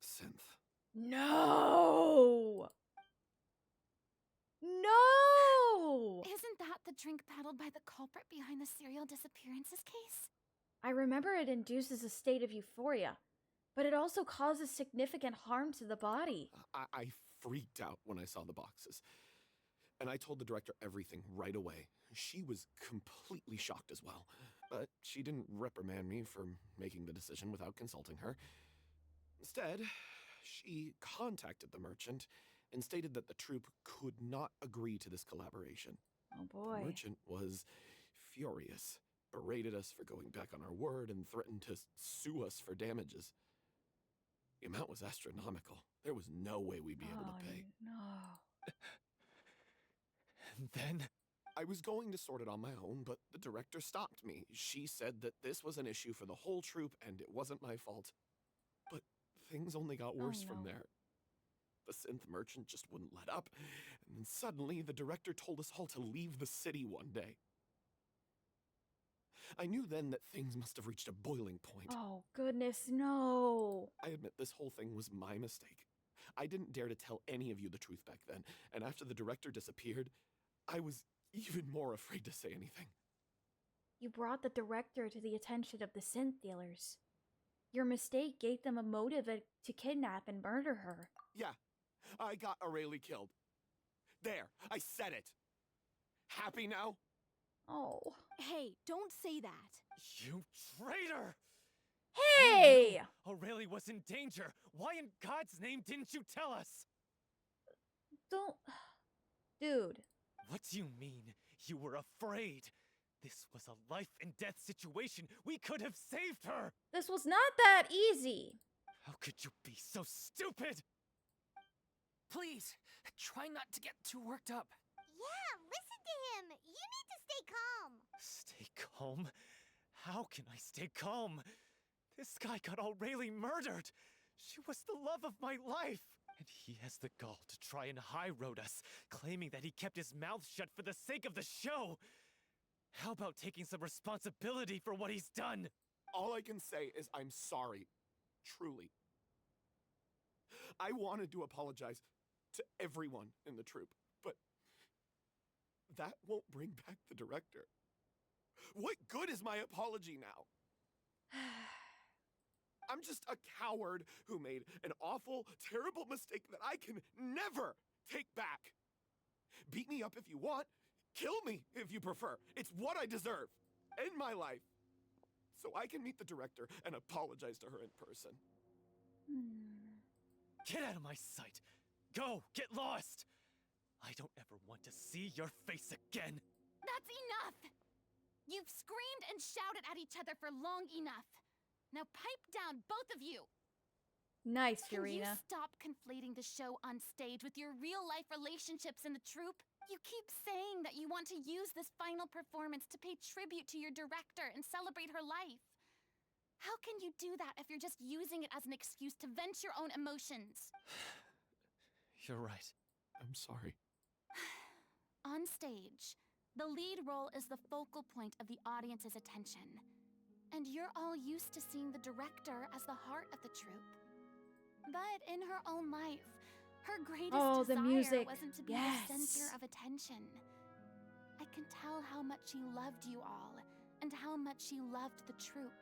synth. No. No. Isn't that the drink peddled by the culprit behind the serial disappearances case? I remember it induces a state of euphoria, but it also causes significant harm to the body. I freaked out when I saw the boxes. And I told the director everything right away. She was completely shocked as well. But she didn't reprimand me for making the decision without consulting her. Instead, she contacted the merchant and stated that the troupe could not agree to this collaboration. Oh boy. The merchant was furious, berated us for going back on our word and threatened to sue us for damages. The amount was astronomical. There was no way we'd be able to pay. No. And then? I was going to sort it on my own, but the director stopped me. She said that this was an issue for the whole troupe and it wasn't my fault. But things only got worse from there. The synth merchant just wouldn't let up, and then suddenly the director told us all to leave the city one day. I knew then that things must have reached a boiling point. Oh, goodness, no. I admit this whole thing was my mistake. I didn't dare to tell any of you the truth back then, and after the director disappeared, I was even more afraid to say anything. You brought the director to the attention of the synth dealers. Your mistake gave them a motive to kidnap and murder her. Yeah, I got Aurelie killed. There, I said it. Happy now? Oh. Hey, don't say that. You traitor! Hey! Aurelie was in danger. Why in God's name didn't you tell us? Don't... Dude. What do you mean? You were afraid? This was a life and death situation. We could have saved her! This was not that easy. How could you be so stupid? Please, try not to get too worked up. Yeah, listen to him. You need to stay calm. Stay calm? How can I stay calm? This guy got Aurelie murdered. She was the love of my life. And he has the gall to try and high-road us, claiming that he kept his mouth shut for the sake of the show. How about taking some responsibility for what he's done? All I can say is I'm sorry. Truly. I wanted to apologize to everyone in the troupe, but that won't bring back the director. What good is my apology now? I'm just a coward who made an awful, terrible mistake that I can never take back. Beat me up if you want. Kill me if you prefer. It's what I deserve. End my life. So I can meet the director and apologize to her in person. Get out of my sight. Go, get lost. I don't ever want to see your face again. That's enough! You've screamed and shouted at each other for long enough. Now pipe down, both of you! Nice, Can you Furina. stop conflating the show on stage with your real-life relationships in the troupe? You keep saying that you want to use this final performance to pay tribute to your director and celebrate her life. How can you do that if you're just using it as an excuse to vent your own emotions? You're right. I'm sorry. On stage, the lead role is the focal point of the audience's attention. And you're all used to seeing the director as the heart of the troupe. But in her own life, her greatest the desire music. wasn't to be Yes. the center of attention. I can tell how much she loved you all, and how much she loved the troupe.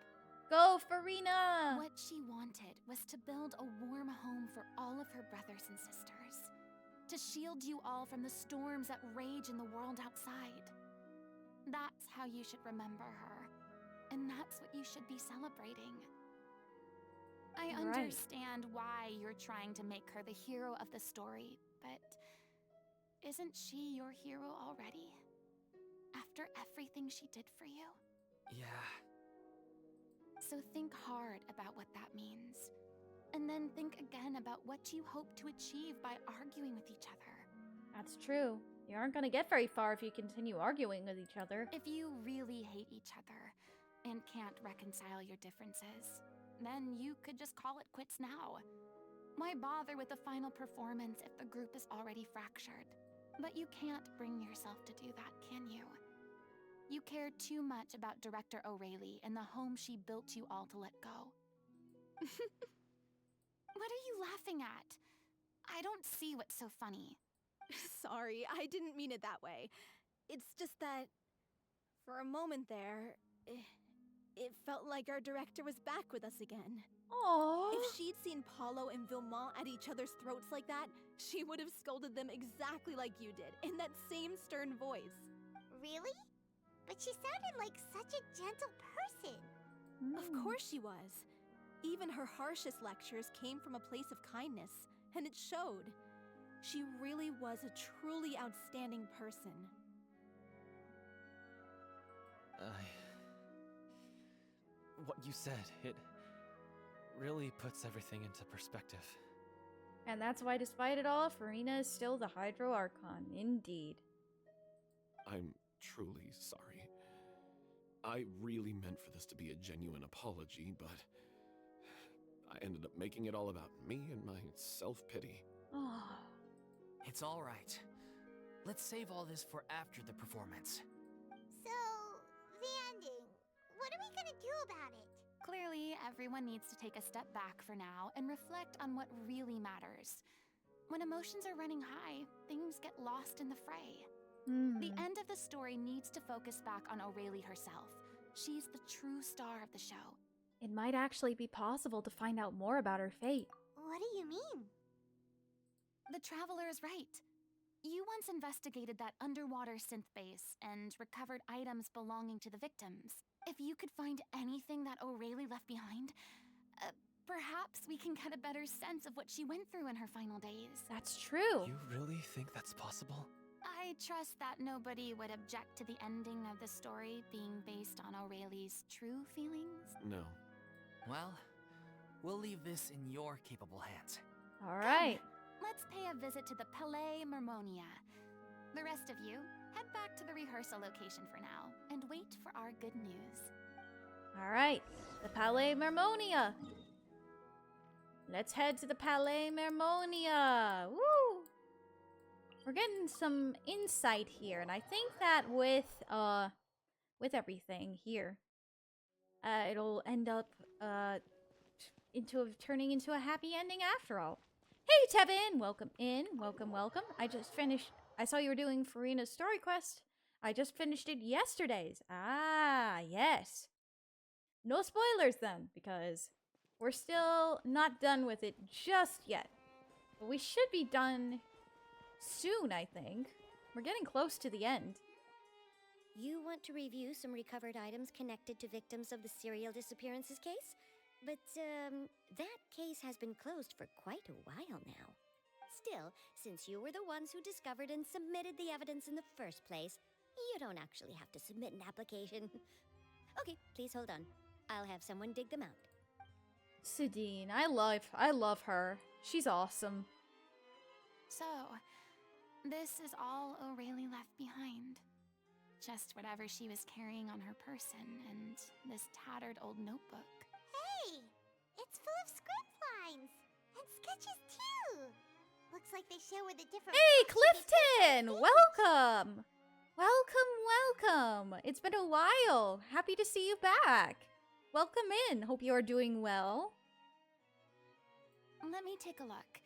Go, Furina! What she wanted was to build a warm home for all of her brothers and sisters. To shield you all from the storms that rage in the world outside. That's how you should remember her. And that's what you should be celebrating. I Right. understand why you're trying to make her the hero of the story, but isn't she your hero already? After everything she did for you? Yeah. So think hard about what that means. And then think again about what you hope to achieve by arguing with each other. That's true. You aren't gonna get very far if you continue arguing with each other. If you really hate each other and can't reconcile your differences, then you could just call it quits now. Why bother with the final performance if the group is already fractured? But you can't bring yourself to do that, can you? You care too much about Director Aurelie and the home she built you all to let go. What are you laughing at? I don't see what's so funny. Sorry, I didn't mean it that way. It's just that, for a moment there, it felt like our director was back with us again. Aww. If she'd seen Paulo and Vilmont at each other's throats like that, she would have scolded them exactly like you did, in that same stern voice. Really? But she sounded like such a gentle person. Of course she was. Even her harshest lectures came from a place of kindness, and it showed. She really was a truly outstanding person. what you said. It really puts everything into perspective. And that's why, despite it all, Furina is still the Hydro Archon, indeed. I'm truly sorry. I really meant for this to be a genuine apology, but I ended up making it all about me and my self-pity. Oh. It's all right. Let's save all this for after the performance. So, the ending. What are we gonna do about it? Clearly, everyone needs to take a step back for now and reflect on what really matters. When emotions are running high, things get lost in the fray. The end of the story needs to focus back on Aurelie herself. She's the true star of the show. It might actually be possible to find out more about her fate. What do you mean? The Traveler is right. You once investigated that underwater synth base and recovered items belonging to the victims. If you could find anything that Aurelie left behind, perhaps we can get a better sense of what she went through in her final days. That's true. You really think that's possible? I trust that nobody would object to the ending of the story being based on Aurelie's true feelings. No. Well, we'll leave this in your capable hands. All right. Let's pay a visit to the Palais Mermonia. The rest of you, head back to the rehearsal location for now and wait for our good news. All right. The Palais Mermonia. Let's head to the Palais Mermonia. Woo! We're getting some insight here, and I think that with everything here, it'll end up turning into a happy ending after all. Hey, Tevin! Welcome in. Welcome, welcome. I saw you were doing Furina's story quest. I just finished it yesterday's. Ah, yes. No spoilers then, because we're still not done with it just yet. But we should be done soon, I think. We're getting close to the end. You want to review some recovered items connected to victims of the serial disappearances case? But, that case has been closed for quite a while now. Still, since you were the ones who discovered and submitted the evidence in the first place, you don't actually have to submit an application. Okay, please hold on. I'll have someone dig them out. Sidine, I love her. She's awesome. So, this is all Aurelie left behind. Just whatever she was carrying on her person and this tattered old notebook. Hey! It's full of script lines! And sketches too! Looks like they show where the different... Hey, Clifton! Welcome! Welcome! It's been a while. Happy to see you back. Welcome in. Hope you are doing well. Let me take a look.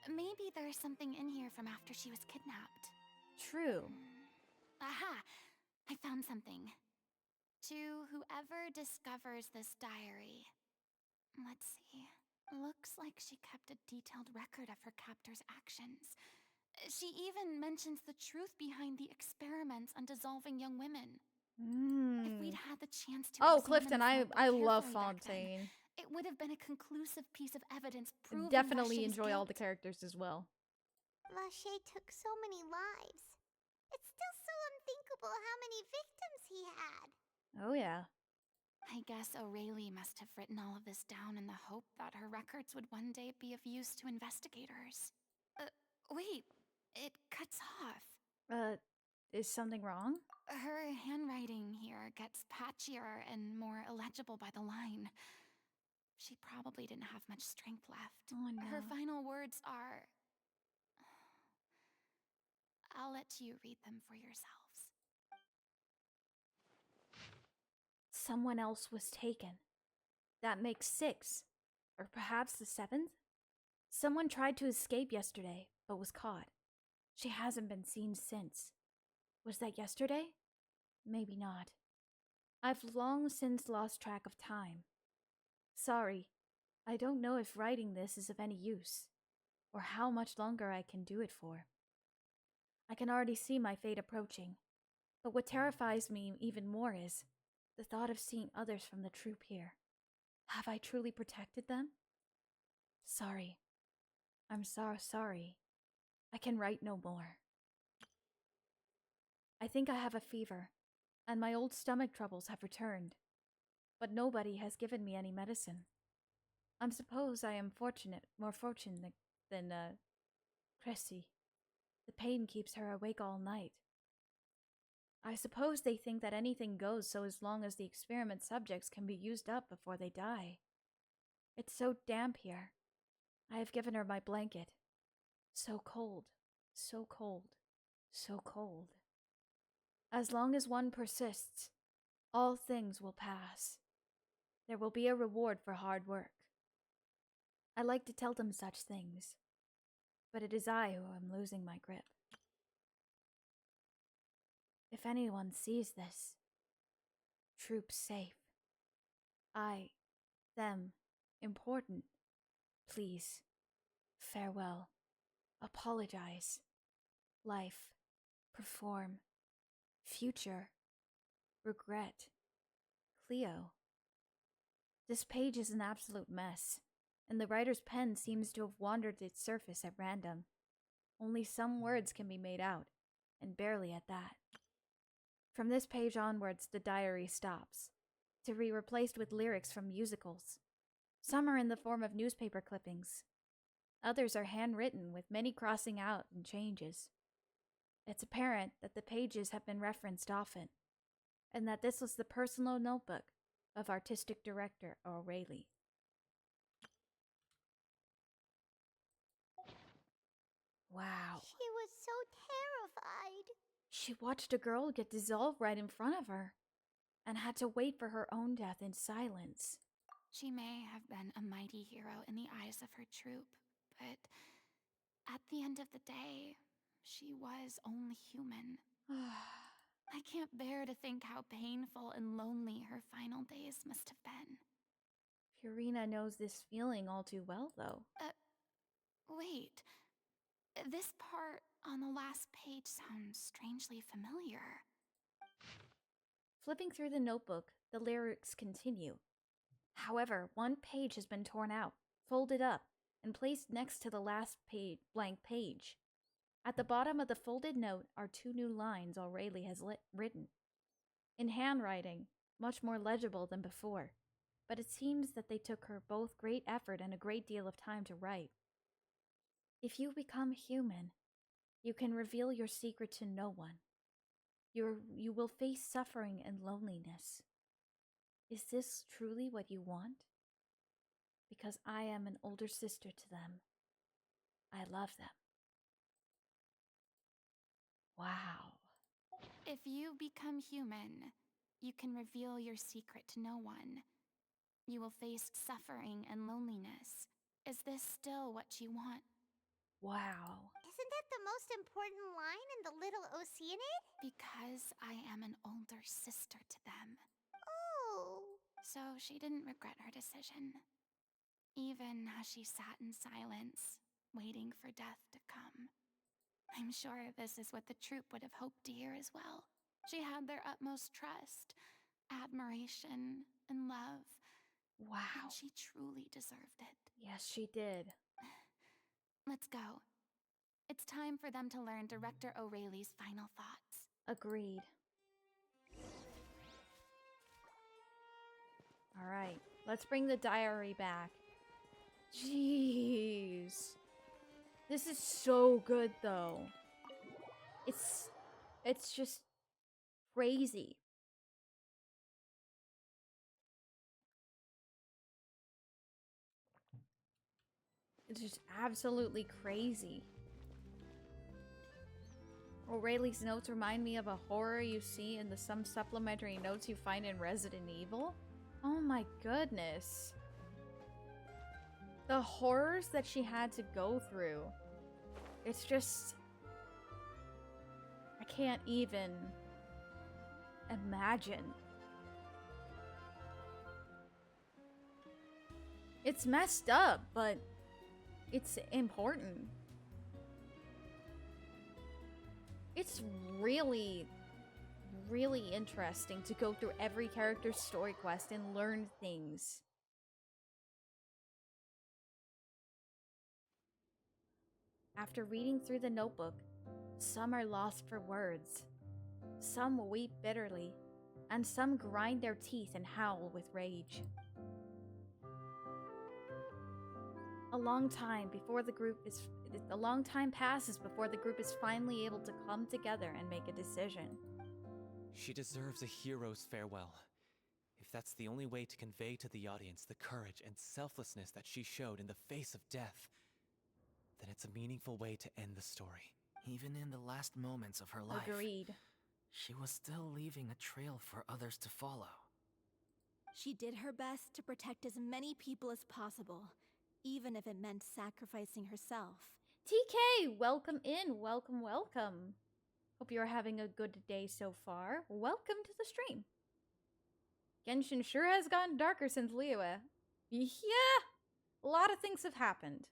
Maybe there's something in here from after she was kidnapped. True. Aha! I found something. To whoever discovers this diary. Let's see. Looks like she kept a detailed record of her captor's actions. She even mentions the truth behind the experiments on dissolving young women. If we'd had the chance to Clifton, I love Fontaine. It would have been a conclusive piece of evidence proving Definitely Lachey's enjoy all guilt. the characters as well. Lachey took so many lives. It's still so unthinkable how many victims he had. Oh yeah. I guess Aurelie must have written all of this down in the hope that her records would one day be of use to investigators. Wait, it cuts off. Is something wrong? Her handwriting here gets patchier and more illegible by the line. She probably didn't have much strength left. Oh no. Her final words are... I'll let you read them for yourselves. Someone else was taken. That makes 6. Or perhaps the 7th? Someone tried to escape yesterday, but was caught. She hasn't been seen since. Was that yesterday? Maybe not. I've long since lost track of time. Sorry, I don't know if writing this is of any use, or how much longer I can do it for. I can already see my fate approaching, but what terrifies me even more is the thought of seeing others from the troop here. Have I truly protected them? Sorry. I'm sorry. I can write no more. I think I have a fever, and my old stomach troubles have returned. but nobody has given me any medicine. I suppose I am more fortunate than, Cressy. The pain keeps her awake all night. I suppose they think that anything goes so as long as the experiment subjects can be used up before they die. It's so damp here. I have given her my blanket. So cold, so cold, so cold. As long as one persists, all things will pass. There will be a reward for hard work. I like to tell them such things, but it is I who am losing my grip. If anyone sees this, troops safe. I, them, important. Please, farewell. Apologize. Life, perform. Future, regret. Cleo. This page is an absolute mess, and the writer's pen seems to have wandered its surface at random. Only some words can be made out, and barely at that. From this page onwards, the diary stops, to be replaced with lyrics from musicals. Some are in the form of newspaper clippings. Others are handwritten, with many crossing out and changes. It's apparent that the pages have been referenced often, and that this was the personal notebook of artistic director O'Reilly. Wow. She was so terrified. She watched a girl get dissolved right in front of her, and had to wait for her own death in silence. She may have been a mighty hero in the eyes of her troop, but at the end of the day, she was only human. I can't bear to think how painful and lonely her final days must have been. Furina knows this feeling all too well, though. Wait. This part on the last page sounds strangely familiar. Flipping through the notebook, the lyrics continue. However, one page has been torn out, folded up, and placed next to the last blank page. At the bottom of the folded note are 2 new lines O'Reilly has written. In handwriting, much more legible than before, but it seems that they took her both great effort and a great deal of time to write. If you become human, you can reveal your secret to no one. You will face suffering and loneliness. Is this truly what you want? Because I am an older sister to them. I love them. Wow. If you become human, you can reveal your secret to no one. You will face suffering and loneliness. Is this still what you want? Wow. Isn't that the most important line in the little Oceanid? Because I am an older sister to them. Oh. So she didn't regret her decision. Even as she sat in silence, waiting for death to come. I'm sure this is what the troupe would have hoped to hear as well. She had their utmost trust, admiration, and love. Wow. And she truly deserved it. Yes, she did. Let's go. It's time for them to learn Director O'Reilly's final thoughts. Agreed. All right, let's bring the diary back. Jeez. This is so good, though. It's just crazy. It's just absolutely crazy. O'Reilly's notes remind me of a horror you see in some supplementary notes you find in Resident Evil. Oh my goodness. The horrors that she had to go through. It's just... I can't even imagine. It's messed up, but it's important. It's really, really interesting to go through every character's story quest and learn things. After reading through the notebook, some are lost for words. Some weep bitterly, and some grind their teeth and howl with rage. A long time passes before the group is finally able to come together and make a decision. She deserves a hero's farewell. If that's the only way to convey to the audience the courage and selflessness that she showed in the face of death, then it's a meaningful way to end the story. Even in the last moments of her life, Agreed. she was still leaving a trail for others to follow. She did her best to protect as many people as possible, even if it meant sacrificing herself. TK, welcome in. Welcome, welcome. Hope you're having a good day so far. Welcome to the stream. Genshin sure has gotten darker since Liyue. Yeah, a lot of things have happened.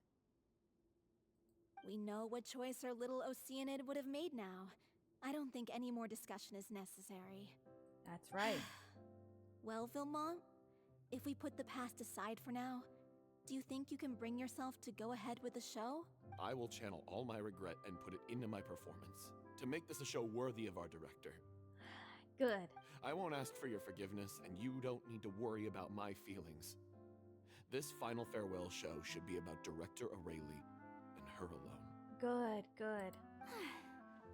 We know what choice our little Oceanid would have made now. I don't think any more discussion is necessary. That's right. Well, Vilmont, if we put the past aside for now, do you think you can bring yourself to go ahead with the show? I will channel all my regret and put it into my performance, to make this a show worthy of our director. Good. I won't ask for your forgiveness, and you don't need to worry about my feelings. This final farewell show should be about Director Aurelie and her alone. Good, good.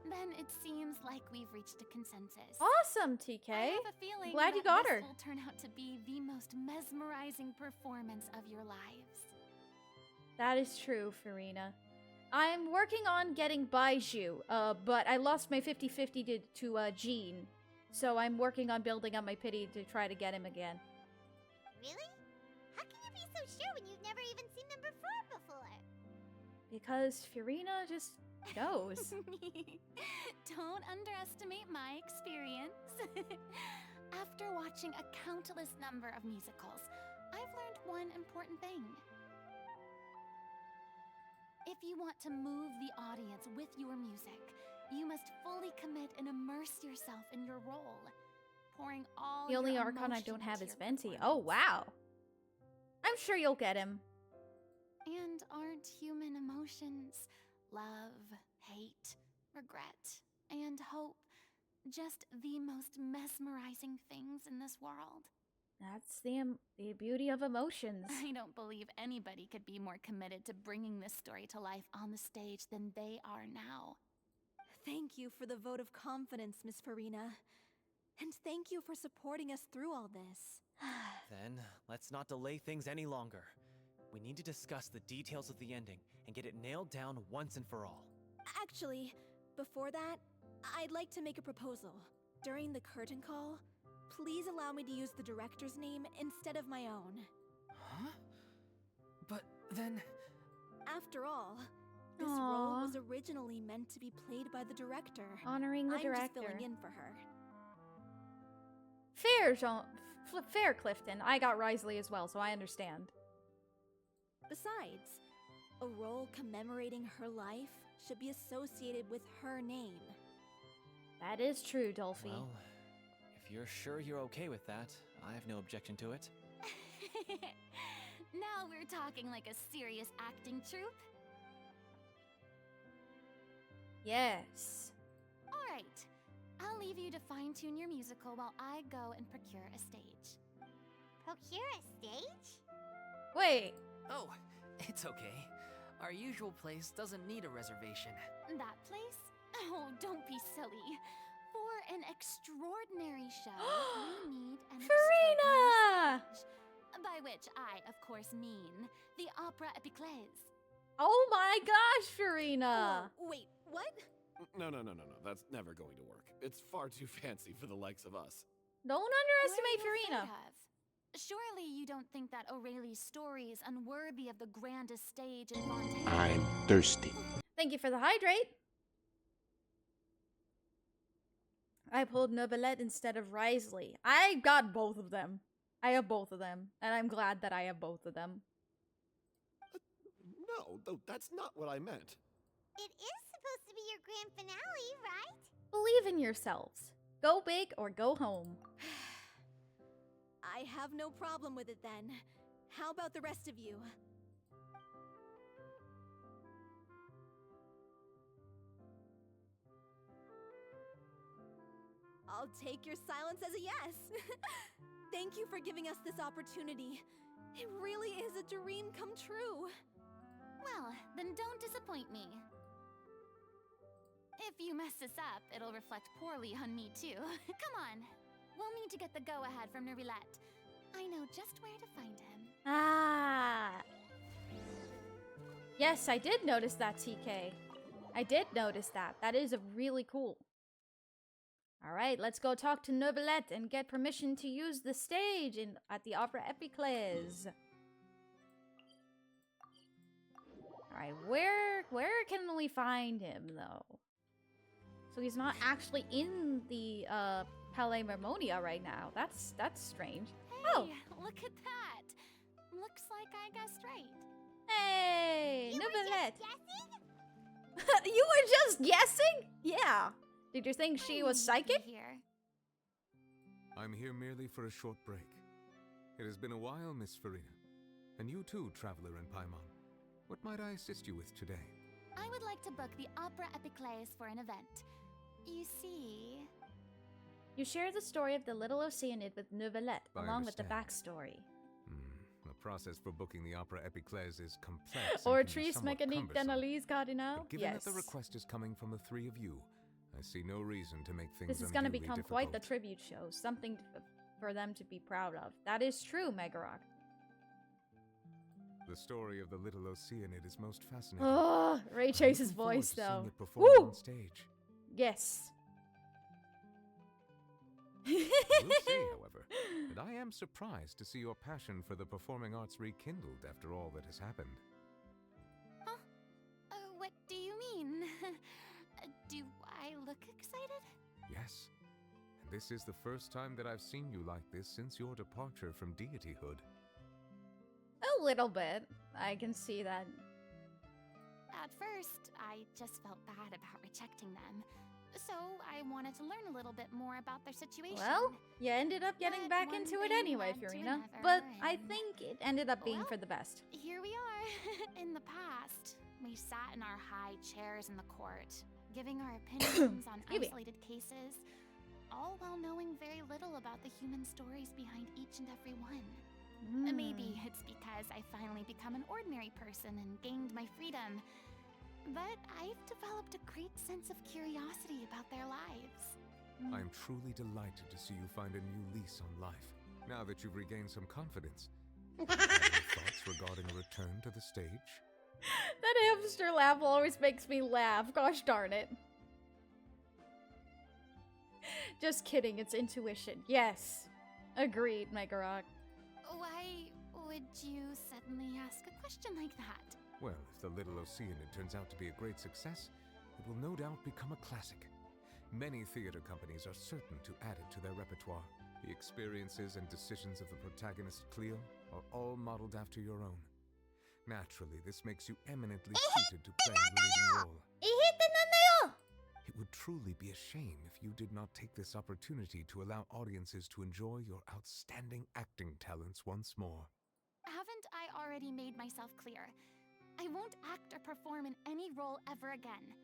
Then it seems like we've reached a consensus. Awesome, TK. I have a feeling Glad you that got this her. will turn out to be the most mesmerizing performance of your lives. That is true, Furina. I'm working on getting Baiju, but I lost my 50-50 to Jean. So I'm working on building up my pity to try to get him again. Really? How can you be so sure when you've never even seen them perform before? Because Furina just knows. Don't underestimate my experience. After watching a countless number of musicals, I've learned one important thing. If you want to move the audience with your music, you must fully commit and immerse yourself in your role, pouring all The only your Archon I emotion don't have into is your Venti. Oh, wow. I'm sure you'll get him. And aren't human emotions, love, hate, regret, and hope, just the most mesmerizing things in this world? That's the beauty of emotions. I don't believe anybody could be more committed to bringing this story to life on the stage than they are now. Thank you for the vote of confidence, Miss Furina. And thank you for supporting us through all this. Then, let's not delay things any longer. We need to discuss the details of the ending and get it nailed down once and for all. Actually, before that, I'd like to make a proposal. During the curtain call, please allow me to use the director's name instead of my own. Huh? But then... After all, this role was originally meant to be played by the director. Honoring the director. I'm just filling in for her. Fair, Clifton. I got Risley as well, so I understand. Besides, a role commemorating her life should be associated with her name. That is true, Dolphy. Well, if you're sure you're okay with that, I have no objection to it. Now we're talking like a serious acting troupe. Yes. All right. I'll leave you to fine-tune your musical while I go and procure a stage. Procure a stage? Wait. Oh, it's okay. Our usual place doesn't need a reservation. That place? Oh, don't be silly. For an extraordinary show, we need an Furina! extraordinary stage. By which I, of course, mean the Opera Epiclese. Oh my gosh, Furina! Wait, what? No. That's never going to work. It's far too fancy for the likes of us. Don't underestimate Furina. Surely you don't think that Aurelie's story is unworthy of the grandest stage in Fontaine? I'm thirsty. Thank you for the hydrate. I pulled Nobilette instead of Risley. I got both of them. I have both of them, and I'm glad that I have both of them. No, though that's not what I meant. It is supposed to be your grand finale, right? Believe in yourselves. Go big or go home. I have no problem with it then. How about the rest of you? I'll take your silence as a yes. Thank you for giving us this opportunity. It really is a dream come true. Well, then don't disappoint me. If you mess this up, it'll reflect poorly on me too. Come on. We'll need to get the go-ahead from Nervilette. I know just where to find him. Ah. Yes, I did notice that, TK. I did notice that. That is really cool. All right, let's go talk to Nervilette and get permission to use the stage at the Opera Epiclese. All right, where can we find him though? So he's not actually in the Palais Mermonia right now. That's strange. Hey, look at that. Looks like I guessed right. Hey, You Nervilette. were just guessing? You were just guessing? Yeah. Did you think she was psychic? Here. I'm here merely for a short break. It has been a while, Miss Furina. And you too, traveler in Paimon. What might I assist you with today? I would like to book the Opera Epiclese for an event. You see... You share the story of the Little Oceanid with Nervilette, I along with the understand. backstory. The process for booking the Opera Epiclese is complex. Or and can be Trice somewhat Mécanique cumbersome. d'Analyse Cardinal? But given Yes. that the request is coming from the three of you, I see no reason to make things This is going to unduly become quite the difficult. tribute show. Something for them to be proud of. That is true, Megarock. The story of the Little Oceanid is most fascinating. Oh, Ray I'm Chase's looking forward voice, to seeing though. it performed Woo! on stage. Yes. We'll see, however, that I am surprised to see your passion for the performing arts rekindled after all that has happened. Huh? What do you mean? Do I look excited? Yes, and this is the first time that I've seen you like this since your departure from deityhood. A little bit. I can see that. At first, I just felt bad about rejecting them. So I wanted to learn a little bit more about their situation. Well, you ended up getting But back one into it thing anyway, led to Furina. another, But I and- think it ended up being Well, for the best. Here we are. In the past, we sat in our high chairs in the court, giving our opinions on Excuse me. isolated cases, all while knowing very little about the human stories behind each and every one. Maybe it's because I finally become an ordinary person and gained my freedom. But I've developed a great sense of curiosity about their lives. I am truly delighted to see you find a new lease on life, now that you've regained some confidence. Any thoughts regarding a return to the stage? That hamster laugh always makes me laugh. Gosh darn it. Just kidding, it's intuition. Yes. Agreed, Megarock. Why would you suddenly ask a question like that? Well, if the Little Oceanid turns out to be a great success, it will no doubt become a classic. Many theater companies are certain to add it to their repertoire. The experiences and decisions of the protagonist, Cleo, are all modeled after your own. Naturally, this makes you eminently suited to playing the leading role. It would truly be a shame if you did not take this opportunity to allow audiences to enjoy your outstanding acting talents once more. Haven't I already made myself clear? I won't act or perform in any role ever again.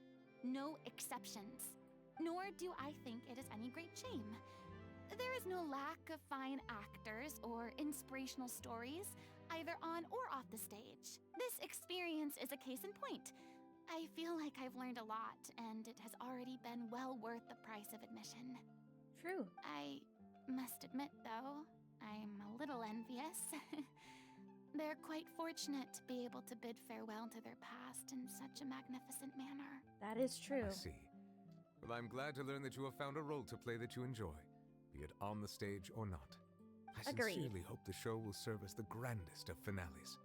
No exceptions. Nor do I think it is any great shame. There is no lack of fine actors or inspirational stories, either on or off the stage. This experience is a case in point. I feel like I've learned a lot, and it has already been well worth the price of admission. True. I must admit, though, I'm a little envious. They're quite fortunate to be able to bid farewell to their past in such a magnificent manner. That is true. I see. Well, I'm glad to learn that you have found a role to play that you enjoy, be it on the stage or not. I Agreed. sincerely hope the show will serve as the grandest of finales.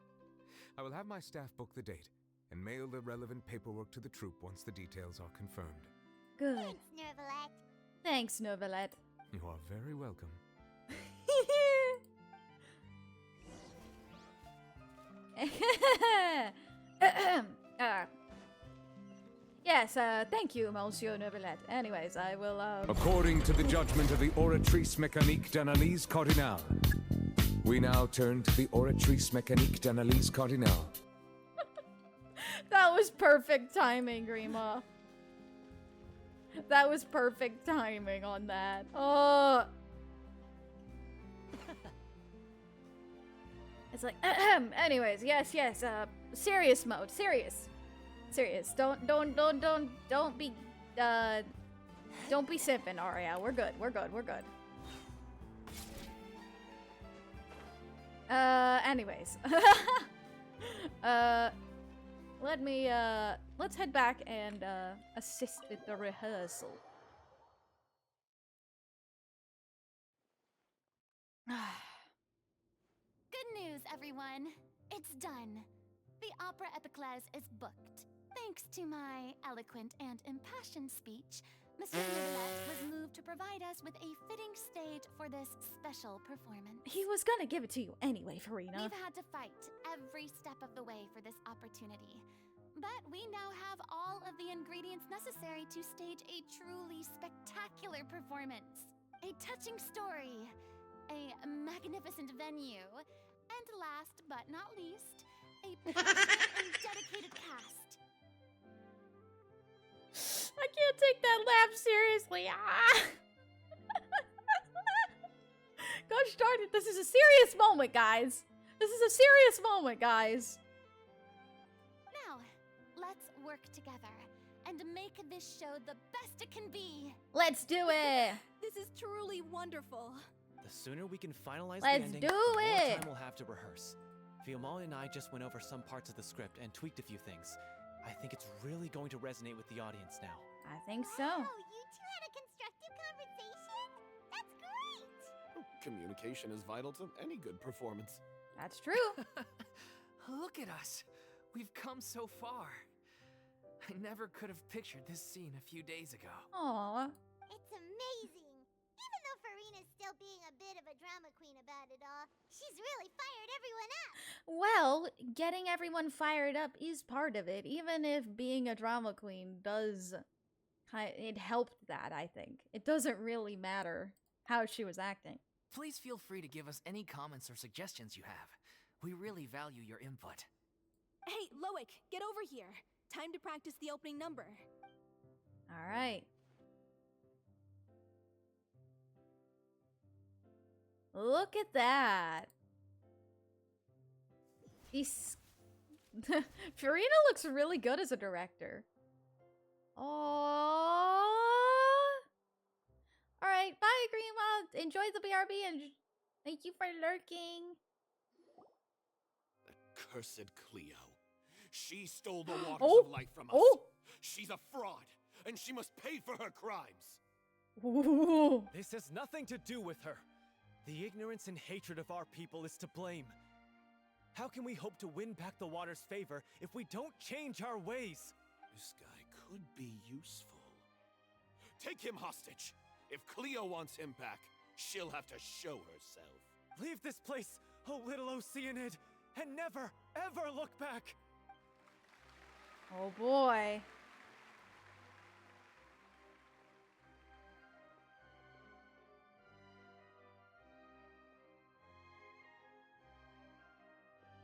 I will have my staff book the date and mail the relevant paperwork to the troupe once the details are confirmed. Good. Thanks, Nervilette. Thanks, Nervilette. You are very welcome. Yes, thank you, Monsieur Nervilette. Anyways, I will, According to the judgment of the Oratrice Mécanique d'Analyse Cardinal, we now turn to the Oratrice Mécanique d'Analyse Cardinal. That was perfect timing, Grima. That was perfect timing on that. Oh. It's like, anyways, yes, serious mode, serious. Don't be simping, Aria. We're good. Anyways. Let's head back and, assist with the rehearsal. Good news, everyone. It's done. The Opera Epiclese is booked. Thanks to my eloquent and impassioned speech, Mr. Neuvillette was moved to provide us with a fitting stage for this special performance. He was gonna give it to you anyway, Furina. We've had to fight every step of the way for this opportunity. But we now have all of the ingredients necessary to stage a truly spectacular performance. A touching story, a magnificent venue, and last but not least, a passionate and dedicated cast. I can't take that laugh seriously. Ah. Gosh darn it, this is a serious moment, guys. Now, let's work together and make this show the best it can be. Let's do it. This is truly wonderful. The sooner we can finalize Let's the ending, do the more it. time we'll have to rehearse. Fiamma and I just went over some parts of the script and tweaked a few things. I think it's really going to resonate with the audience now. I think so. Wow, you two had a constructive conversation? That's great! Communication is vital to any good performance. That's true. Look at us. We've come so far. I never could have pictured this scene a few days ago. Aww. It's amazing. Even though Furina's still being a bit of a drama queen about it all, she's really fired everyone up. Well, getting everyone fired up is part of it, even if being a drama queen does... It helped that, I think. It doesn't really matter how she was acting. Please feel free to give us any comments or suggestions you have. We really value your input. Hey, Loic, get over here. Time to practice the opening number. All right. Look at that. Furina looks really good as a director. Oh. All right, bye, Grandma. Enjoy the BRB and thank you for lurking. That cursed Cleo. She stole the waters Oh. of life from us. Oh. She's a fraud, and she must pay for her crimes. Ooh. This has nothing to do with her. The ignorance and hatred of our people is to blame. How can we hope to win back the water's favor if we don't change our ways? This guy could be useful. Take him hostage. If Cleo wants him back, she'll have to show herself. Leave this place, oh little Oceanid, and never, ever look back! Oh boy.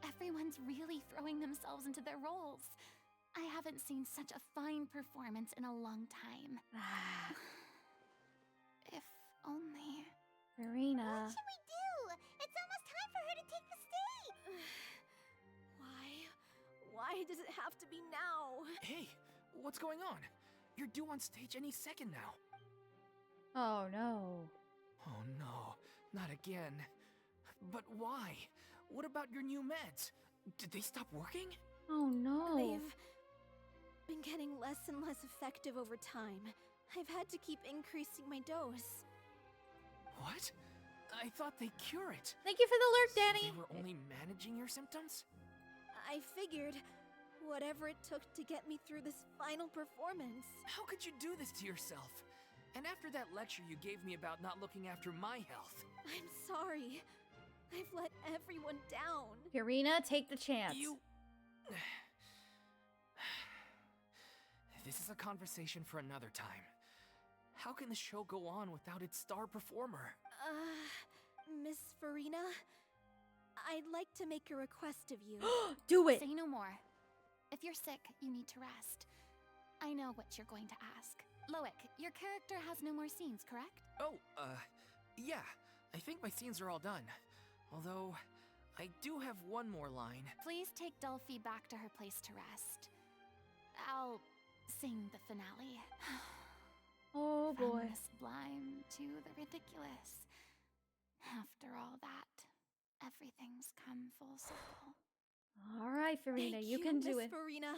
Everyone's really throwing themselves into their roles. I haven't seen such a fine performance in a long time. If only... Furina. What should we do? It's almost time for her to take the stage! Why does it have to be now? Hey, what's going on? You're due on stage any second now. Oh no. Oh no, not again. But why? What about your new meds? Did they stop working? Oh no. They've been getting less and less effective over time. I've had to keep increasing my dose. What? I thought they cure it. Thank you for the lurk, Danny. They were only managing your symptoms? I figured whatever it took to get me through this final performance. How could you do this to yourself? And after that lecture you gave me about not looking after my health. I'm sorry. I've let everyone down. Furina, take the chance. This is a conversation for another time. How can the show go on without its star performer? Miss Furina, I'd like to make a request of you. Do it! Say no more. If you're sick, you need to rest. I know what you're going to ask. Loic, your character has no more scenes, correct? Oh, yeah. I think my scenes are all done. Although, I do have one more line. Please take Delphi back to her place to rest. I'll sing the finale. Oh boy. From the sublime to the ridiculous. After all that, everything's come full circle. All right, Furina, Thank you can do Miss it. Furina.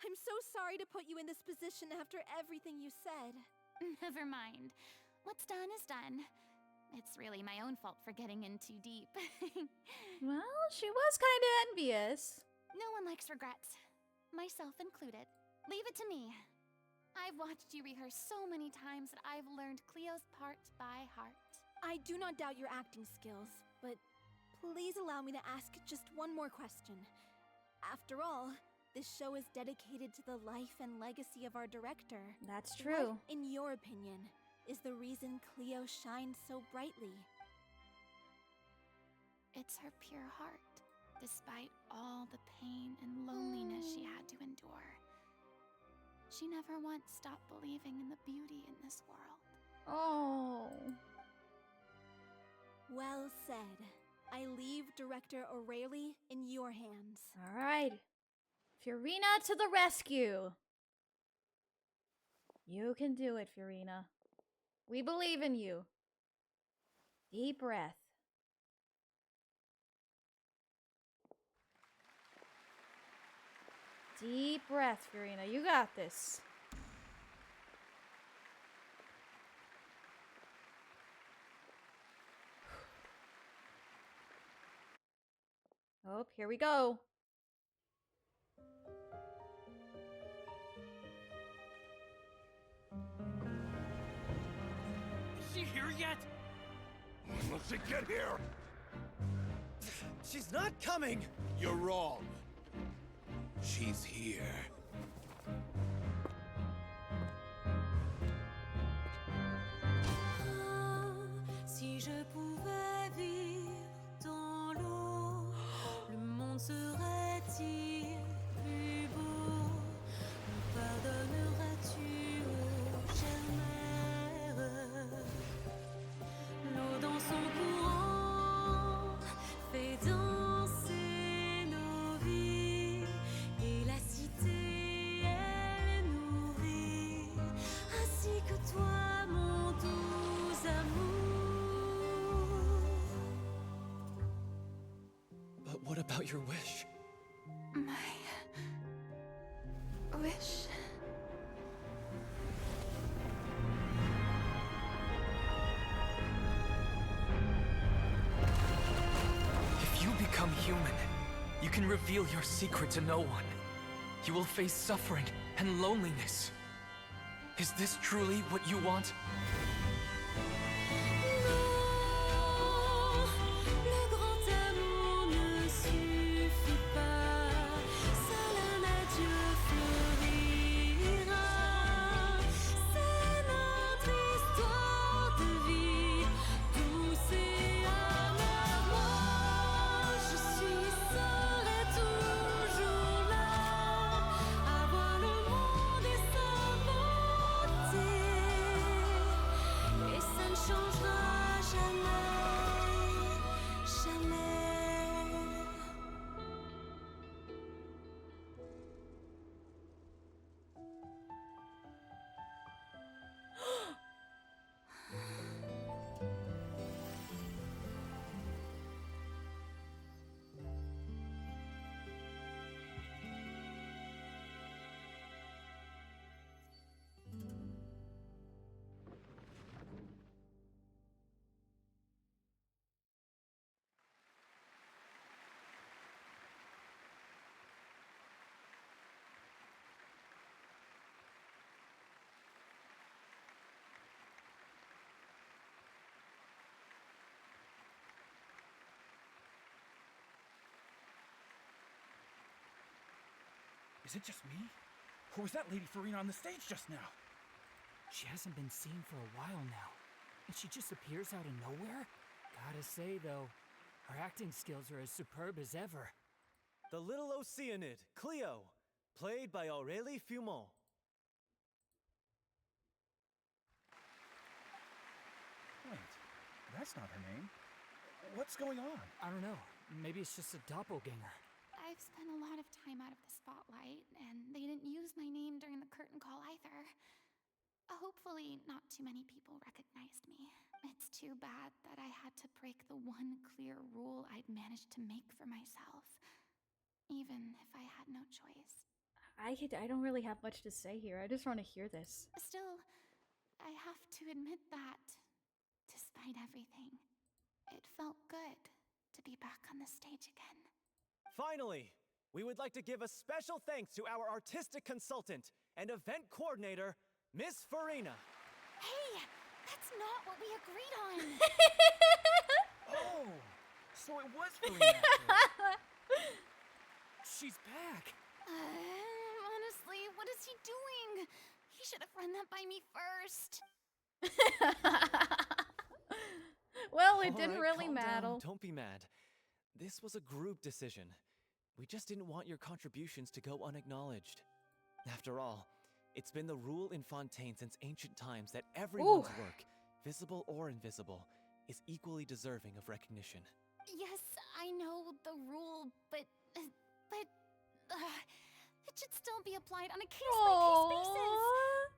I'm so sorry to put you in this position after everything you said. Never mind. What's done is done. It's really my own fault for getting in too deep. Well, she was kind of envious. No one likes regrets, myself included. Leave it to me. I've watched you rehearse so many times that I've learned Cleo's part by heart. I do not doubt your acting skills, but please allow me to ask just one more question. After all, this show is dedicated to the life and legacy of our director. That's true. What, in your opinion, is the reason Cleo shines so brightly? It's her pure heart, despite all the pain and loneliness she had to endure. She never once stopped believing in the beauty in this world. Oh. Well said. I leave Director O'Reilly in your hands. All right. Furina to the rescue. You can do it, Furina. We believe in you. Deep breath. Deep breath, Furina. You got this. Oh, here we go. Is she here yet? Will she get here? She's not coming! You're wrong. She's here. Si je pouvais vivre dans l'eau, le monde serait-il plus beau? Me pardonneras-tu, ô chère mère? L'eau dans son courant fait danser nos vies, et la cité elle nourrit, ainsi que toi, mon doux amour. But what about your wish? My wish. If you become human, you can reveal your secret to no one. You will face suffering and loneliness. Is this truly what you want? Le grand amour ne suffit pas, seul un adieu fleurira. C'est notre histoire de vie, douce et amère. Moi, je serai toujours là, à voir le monde et sa beauté, et ça ne changera jamais, jamais. Is it just me? Or was that Lady Furina on the stage just now? She hasn't been seen for a while now, and she just appears out of nowhere? Gotta say, though, her acting skills are as superb as ever. The little Oceanid, Cleo, played by Aurélie Fumont. That's not her name. What's going on? I don't know. Maybe it's just a doppelganger. I've spent a lot of time out of the spotlight, and they didn't use my name during the curtain call either. Hopefully, not too many people recognized me. It's too bad that I had to break the one clear rule I'd managed to make for myself, even if I had no choice. I don't really have much to say here. I just want to hear this. Still, I have to admit that, despite everything, it felt good to be back on the stage again. Finally, we would like to give a special thanks to our artistic consultant and event coordinator, Miss Furina. Hey, that's not what we agreed on. Oh, so it was Furina. She's back. Honestly, what is he doing? He should have run that by me first. Well, it All didn't right, really calm down. matter. Don't be mad. This was a group decision. We just didn't want your contributions to go unacknowledged. After all, it's been the rule in Fontaine since ancient times that everyone's work, visible or invisible, is equally deserving of recognition. Yes, I know the rule, but it should still be applied on a case-by-case basis.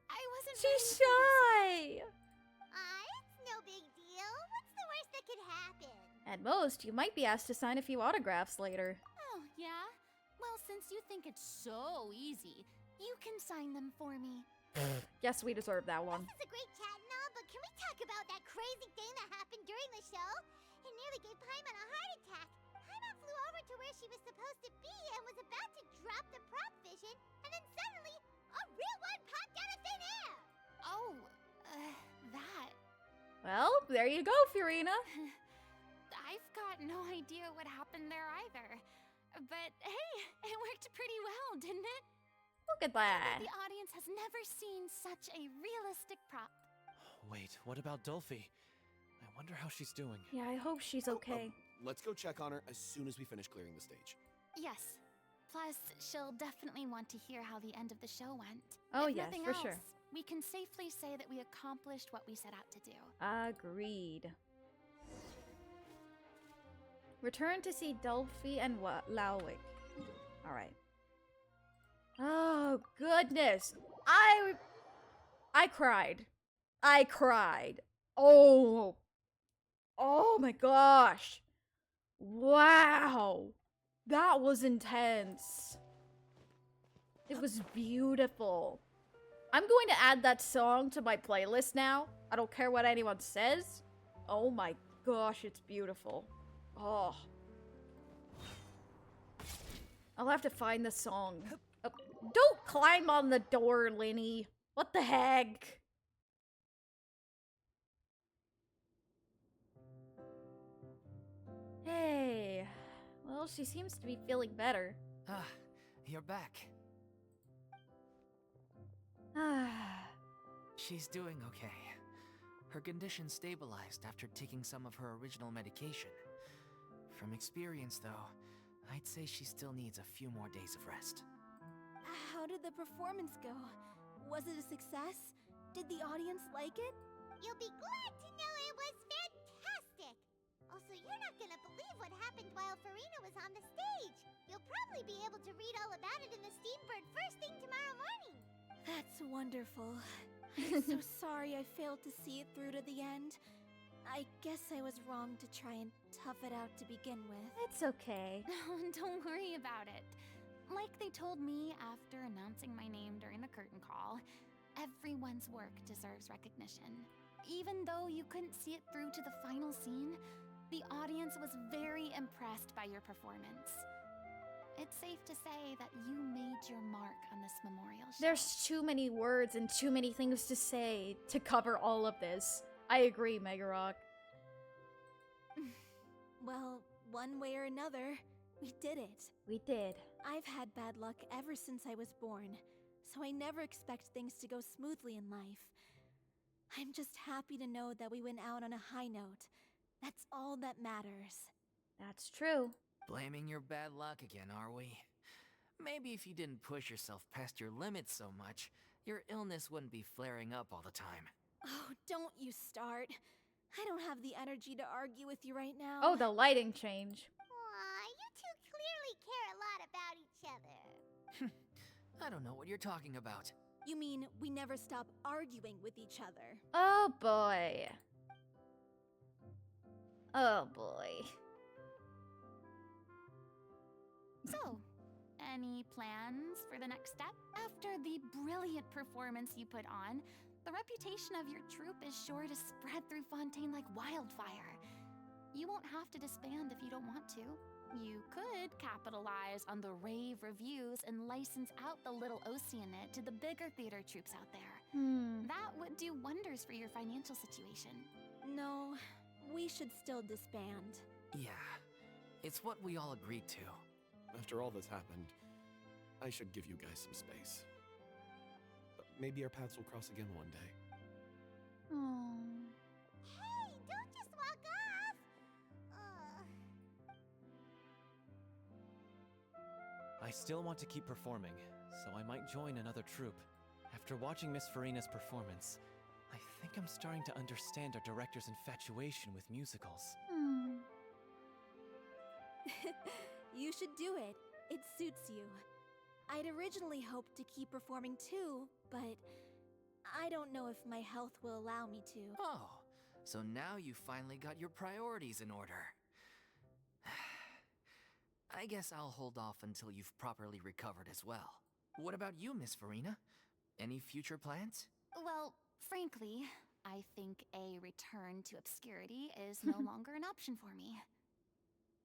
I wasn't. She's shy. It's no big deal. What's the worst that could happen? At most, you might be asked to sign a few autographs later. Oh, yeah? Well, since you think it's so easy, you can sign them for me. Guess we deserve that one. This is a great chat and all, but can we talk about that crazy thing that happened during the show? It nearly gave Paimon a heart attack. Paimon flew over to where she was supposed to be and was about to drop the prop vision, and then suddenly, a real one popped out of thin air! Oh, that. Well, there you go, Furina. I've got no idea what happened there either. But hey, it worked pretty well, didn't it? Look at that. The audience has never seen such a realistic prop. Wait, what about Dolphy? I wonder how she's doing. Yeah, I hope she's okay. Let's go check on her as soon as we finish clearing the stage. Yes. Plus, she'll definitely want to hear how the end of the show went. Oh, if yes, nothing for else, sure. We can safely say that we accomplished what we set out to do. Agreed. Return to see Dolphy and Laowick. Alright. Oh, goodness. I cried. I cried. Oh. Oh my gosh. Wow. That was intense. It was beautiful. I'm going to add that song to my playlist now. I don't care what anyone says. Oh my gosh, it's beautiful. Oh. I'll have to find the song. Don't climb on the door, Linny. What the heck? Hey. Well, she seems to be feeling better. Ah, you're back. She's doing okay. Her condition stabilized after taking some of her original medication. From experience, though, I'd say she still needs a few more days of rest. How did the performance go? Was it a success? Did the audience like it? You'll be glad to know it was fantastic! Also, you're not gonna believe what happened while Furina was on the stage. You'll probably be able to read all about it in the Steambird first thing tomorrow morning. That's wonderful. I'm so sorry I failed to see it through to the end. I guess I was wrong to try and tough it out to begin with. It's okay. Don't worry about it. Like they told me after announcing my name during the curtain call, everyone's work deserves recognition. Even though you couldn't see it through to the final scene, the audience was very impressed by your performance. It's safe to say that you made your mark on this memorial show. There's too many words and too many things to say to cover all of this. I agree, Megarock. Well, one way or another, we did it. We did. I've had bad luck ever since I was born, so I never expect things to go smoothly in life. I'm just happy to know that we went out on a high note. That's all that matters. That's true. Blaming your bad luck again, are we? Maybe if you didn't push yourself past your limits so much, your illness wouldn't be flaring up all the time. Oh, don't you start. I don't have the energy to argue with you right now. Oh, the lighting change. Aw, you two clearly care a lot about each other. I don't know what you're talking about. You mean we never stop arguing with each other? Oh boy. Oh boy. So, any plans for the next step? After the brilliant performance you put on, the reputation of your troupe is sure to spread through Fontaine like wildfire. You won't have to disband if you don't want to. You could capitalize on the rave reviews and license out the little Oceanit to the bigger theater troupes out there. That would do wonders for your financial situation. No, we should still disband. Yeah, it's what we all agreed to. After all that's happened, I should give you guys some space. Maybe our paths will cross again one day. Oh. Hey, don't just walk off! I still want to keep performing, so I might join another troupe. After watching Miss Furina's performance, I think I'm starting to understand our director's infatuation with musicals. You should do it. It suits you. I'd originally hoped to keep performing too, but I don't know if my health will allow me to. Oh, so now you finally got your priorities in order. I guess I'll hold off until you've properly recovered as well. What about you, Miss Furina? Any future plans? Well, frankly, I think a return to obscurity is no longer an option for me.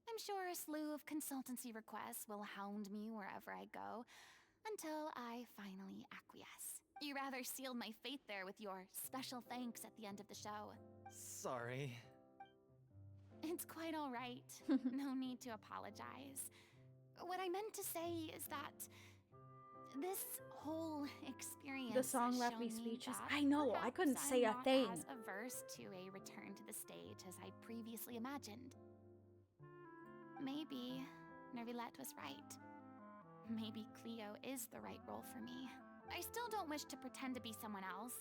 I'm sure a slew of consultancy requests will hound me wherever I go, until I finally acquiesce. You rather sealed my fate there with your special thanks at the end of the show. Sorry. It's quite all right. No need to apologize. What I meant to say is that this whole experience The song has left me shown speechless. that I know, I couldn't perhaps say I'm a not thing. as averse to a return to the stage as I previously imagined. Maybe Nervilette was right. Maybe Cleo is the right role for me. I still don't wish to pretend to be someone else,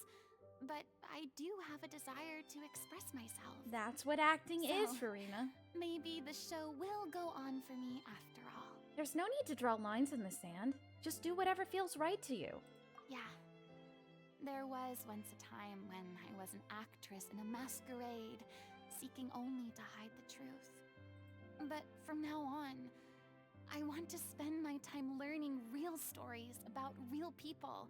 but I do have a desire to express myself. That's what acting is, So, Furina. Maybe the show will go on for me after all. There's no need to draw lines in the sand. Just do whatever feels right to you. Yeah. There was once a time when I was an actress in a masquerade, seeking only to hide the truth. But from now on, I want to spend my time learning real stories about real people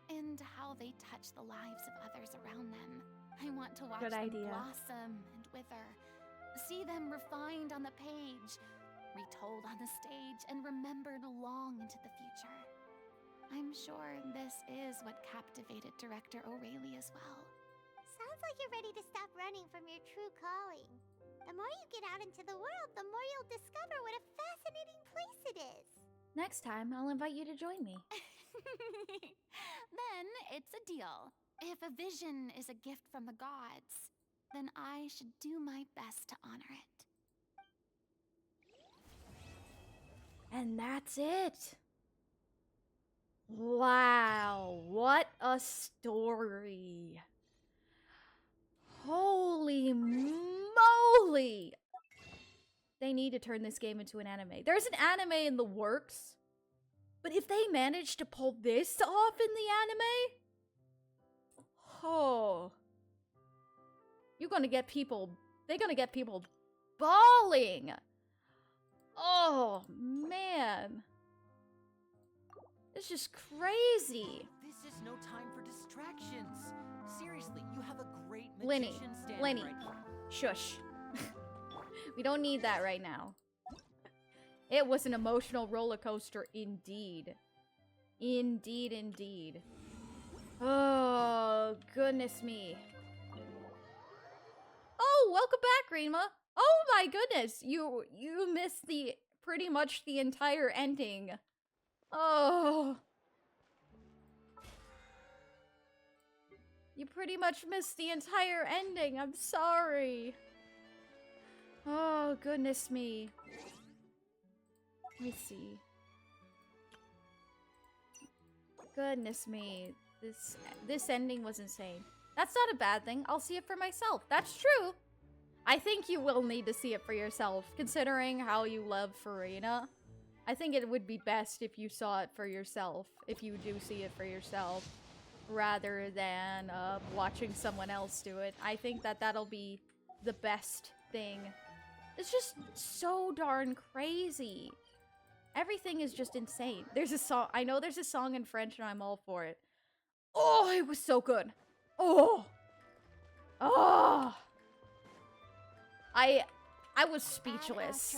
and how they touch the lives of others around them. I want to watch Good them idea. blossom and wither, see them refined on the page, retold on the stage, and remembered long into the future. I'm sure this is what captivated director O'Reilly as well. Sounds like you're ready to stop running from your true calling. The more you get out into the world, the more you'll discover what a fascinating place it is. Next time, I'll invite you to join me. Then it's a deal. If a vision is a gift from the gods, then I should do my best to honor it. And that's it. Wow, what a story. Holy moly! They need to turn this game into an anime. There's an anime in the works, but if they manage to pull this off in the anime, oh, they're gonna get people bawling. Oh, man. It's just crazy. This is no time for distractions. Seriously, you have a great Lenny, magician standing Lenny, right here. shush. We don't need that right now. It was an emotional roller coaster indeed. Indeed, indeed. Oh, goodness me. Oh, welcome back, Rima. Oh my goodness, you missed pretty much the entire ending. Oh. You pretty much missed the entire ending. I'm sorry. Oh, goodness me. Let me see. Goodness me. This ending was insane. That's not a bad thing. I'll see it for myself. That's true. I think you will need to see it for yourself, considering how you love Furina. I think it would be best if you saw it for yourself, if you do see it for yourself, rather than watching someone else do it. I think that that'll be the best thing. It's just so darn crazy. Everything is just insane. There's a song, I know there's a song in French and I'm all for it. Oh, it was so good. Oh. Oh. I was speechless.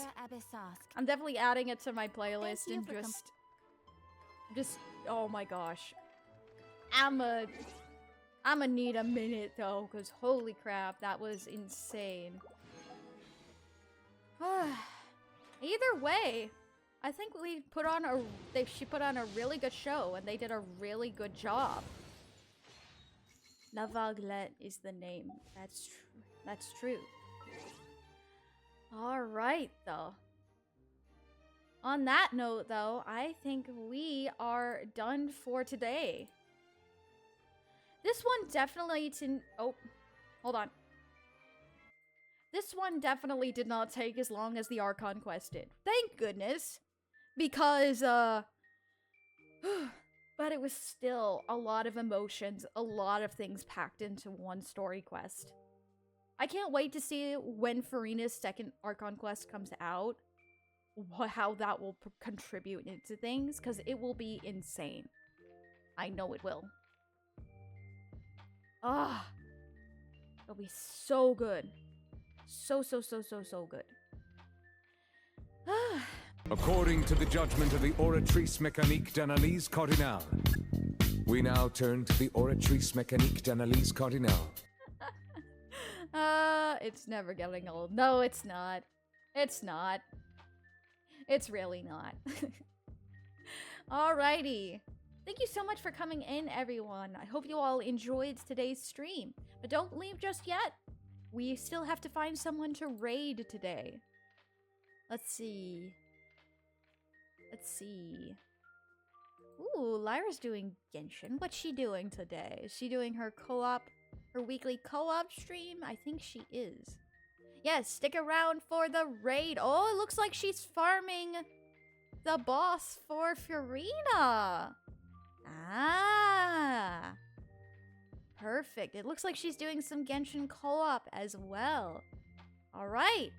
I'm definitely adding it to my playlist and just oh my gosh. I'ma need a minute though, cause holy crap, that was insane. Either way, I think we put on she put on a really good show and they did a really good job. La Vaguelette is the name. That's true. All right, though. On that note, though, I think we are done for today. This one definitely didn't... Oh, hold on. This one definitely did not take as long as the Archon quest did. Thank goodness. Because, but it was still a lot of emotions, a lot of things packed into one story quest. I can't wait to see when Furina's second Archon quest comes out, how that will contribute into things, because it will be insane. I know it will. Ah, it'll be so good. So good. According to the judgment of the Oratrice Mécanique d'Analyse Cardinale, we now turn to the Oratrice Mécanique d'Analyse Cardinale. It's never getting old. No, it's not. It's not. It's really not. Alrighty. Thank you so much for coming in, everyone. I hope you all enjoyed today's stream. But don't leave just yet. We still have to find someone to raid today. Let's see. Ooh, Lyra's doing Genshin. What's she doing today? Is she doing her weekly co-op stream? I think she is. Yes, stick around for the raid. Oh, it looks like she's farming the boss for Furina. Ah. Perfect. It looks like she's doing some Genshin co-op as well. All right.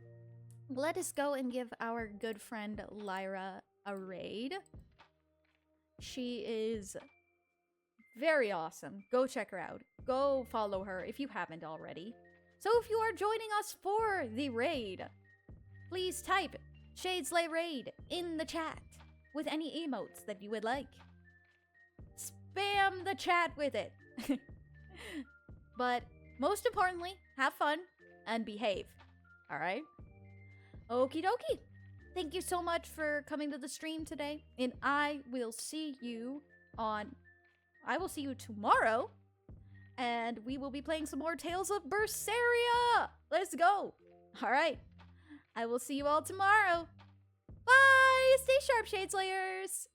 Let us go and give our good friend Lyra a raid. She is very awesome. Go check her out. Go follow her if you haven't already. So if you are joining us for the raid, please type Shadeslay raid in the chat with any emotes that you would like. Spam the chat with it. But most importantly, have fun and behave. Alright? Okie dokie. Thank you so much for coming to the stream today. And I will see you tomorrow. And we will be playing some more Tales of Berseria. Let's go. Alright. I will see you all tomorrow. Bye! Stay sharp, Shadeslayers!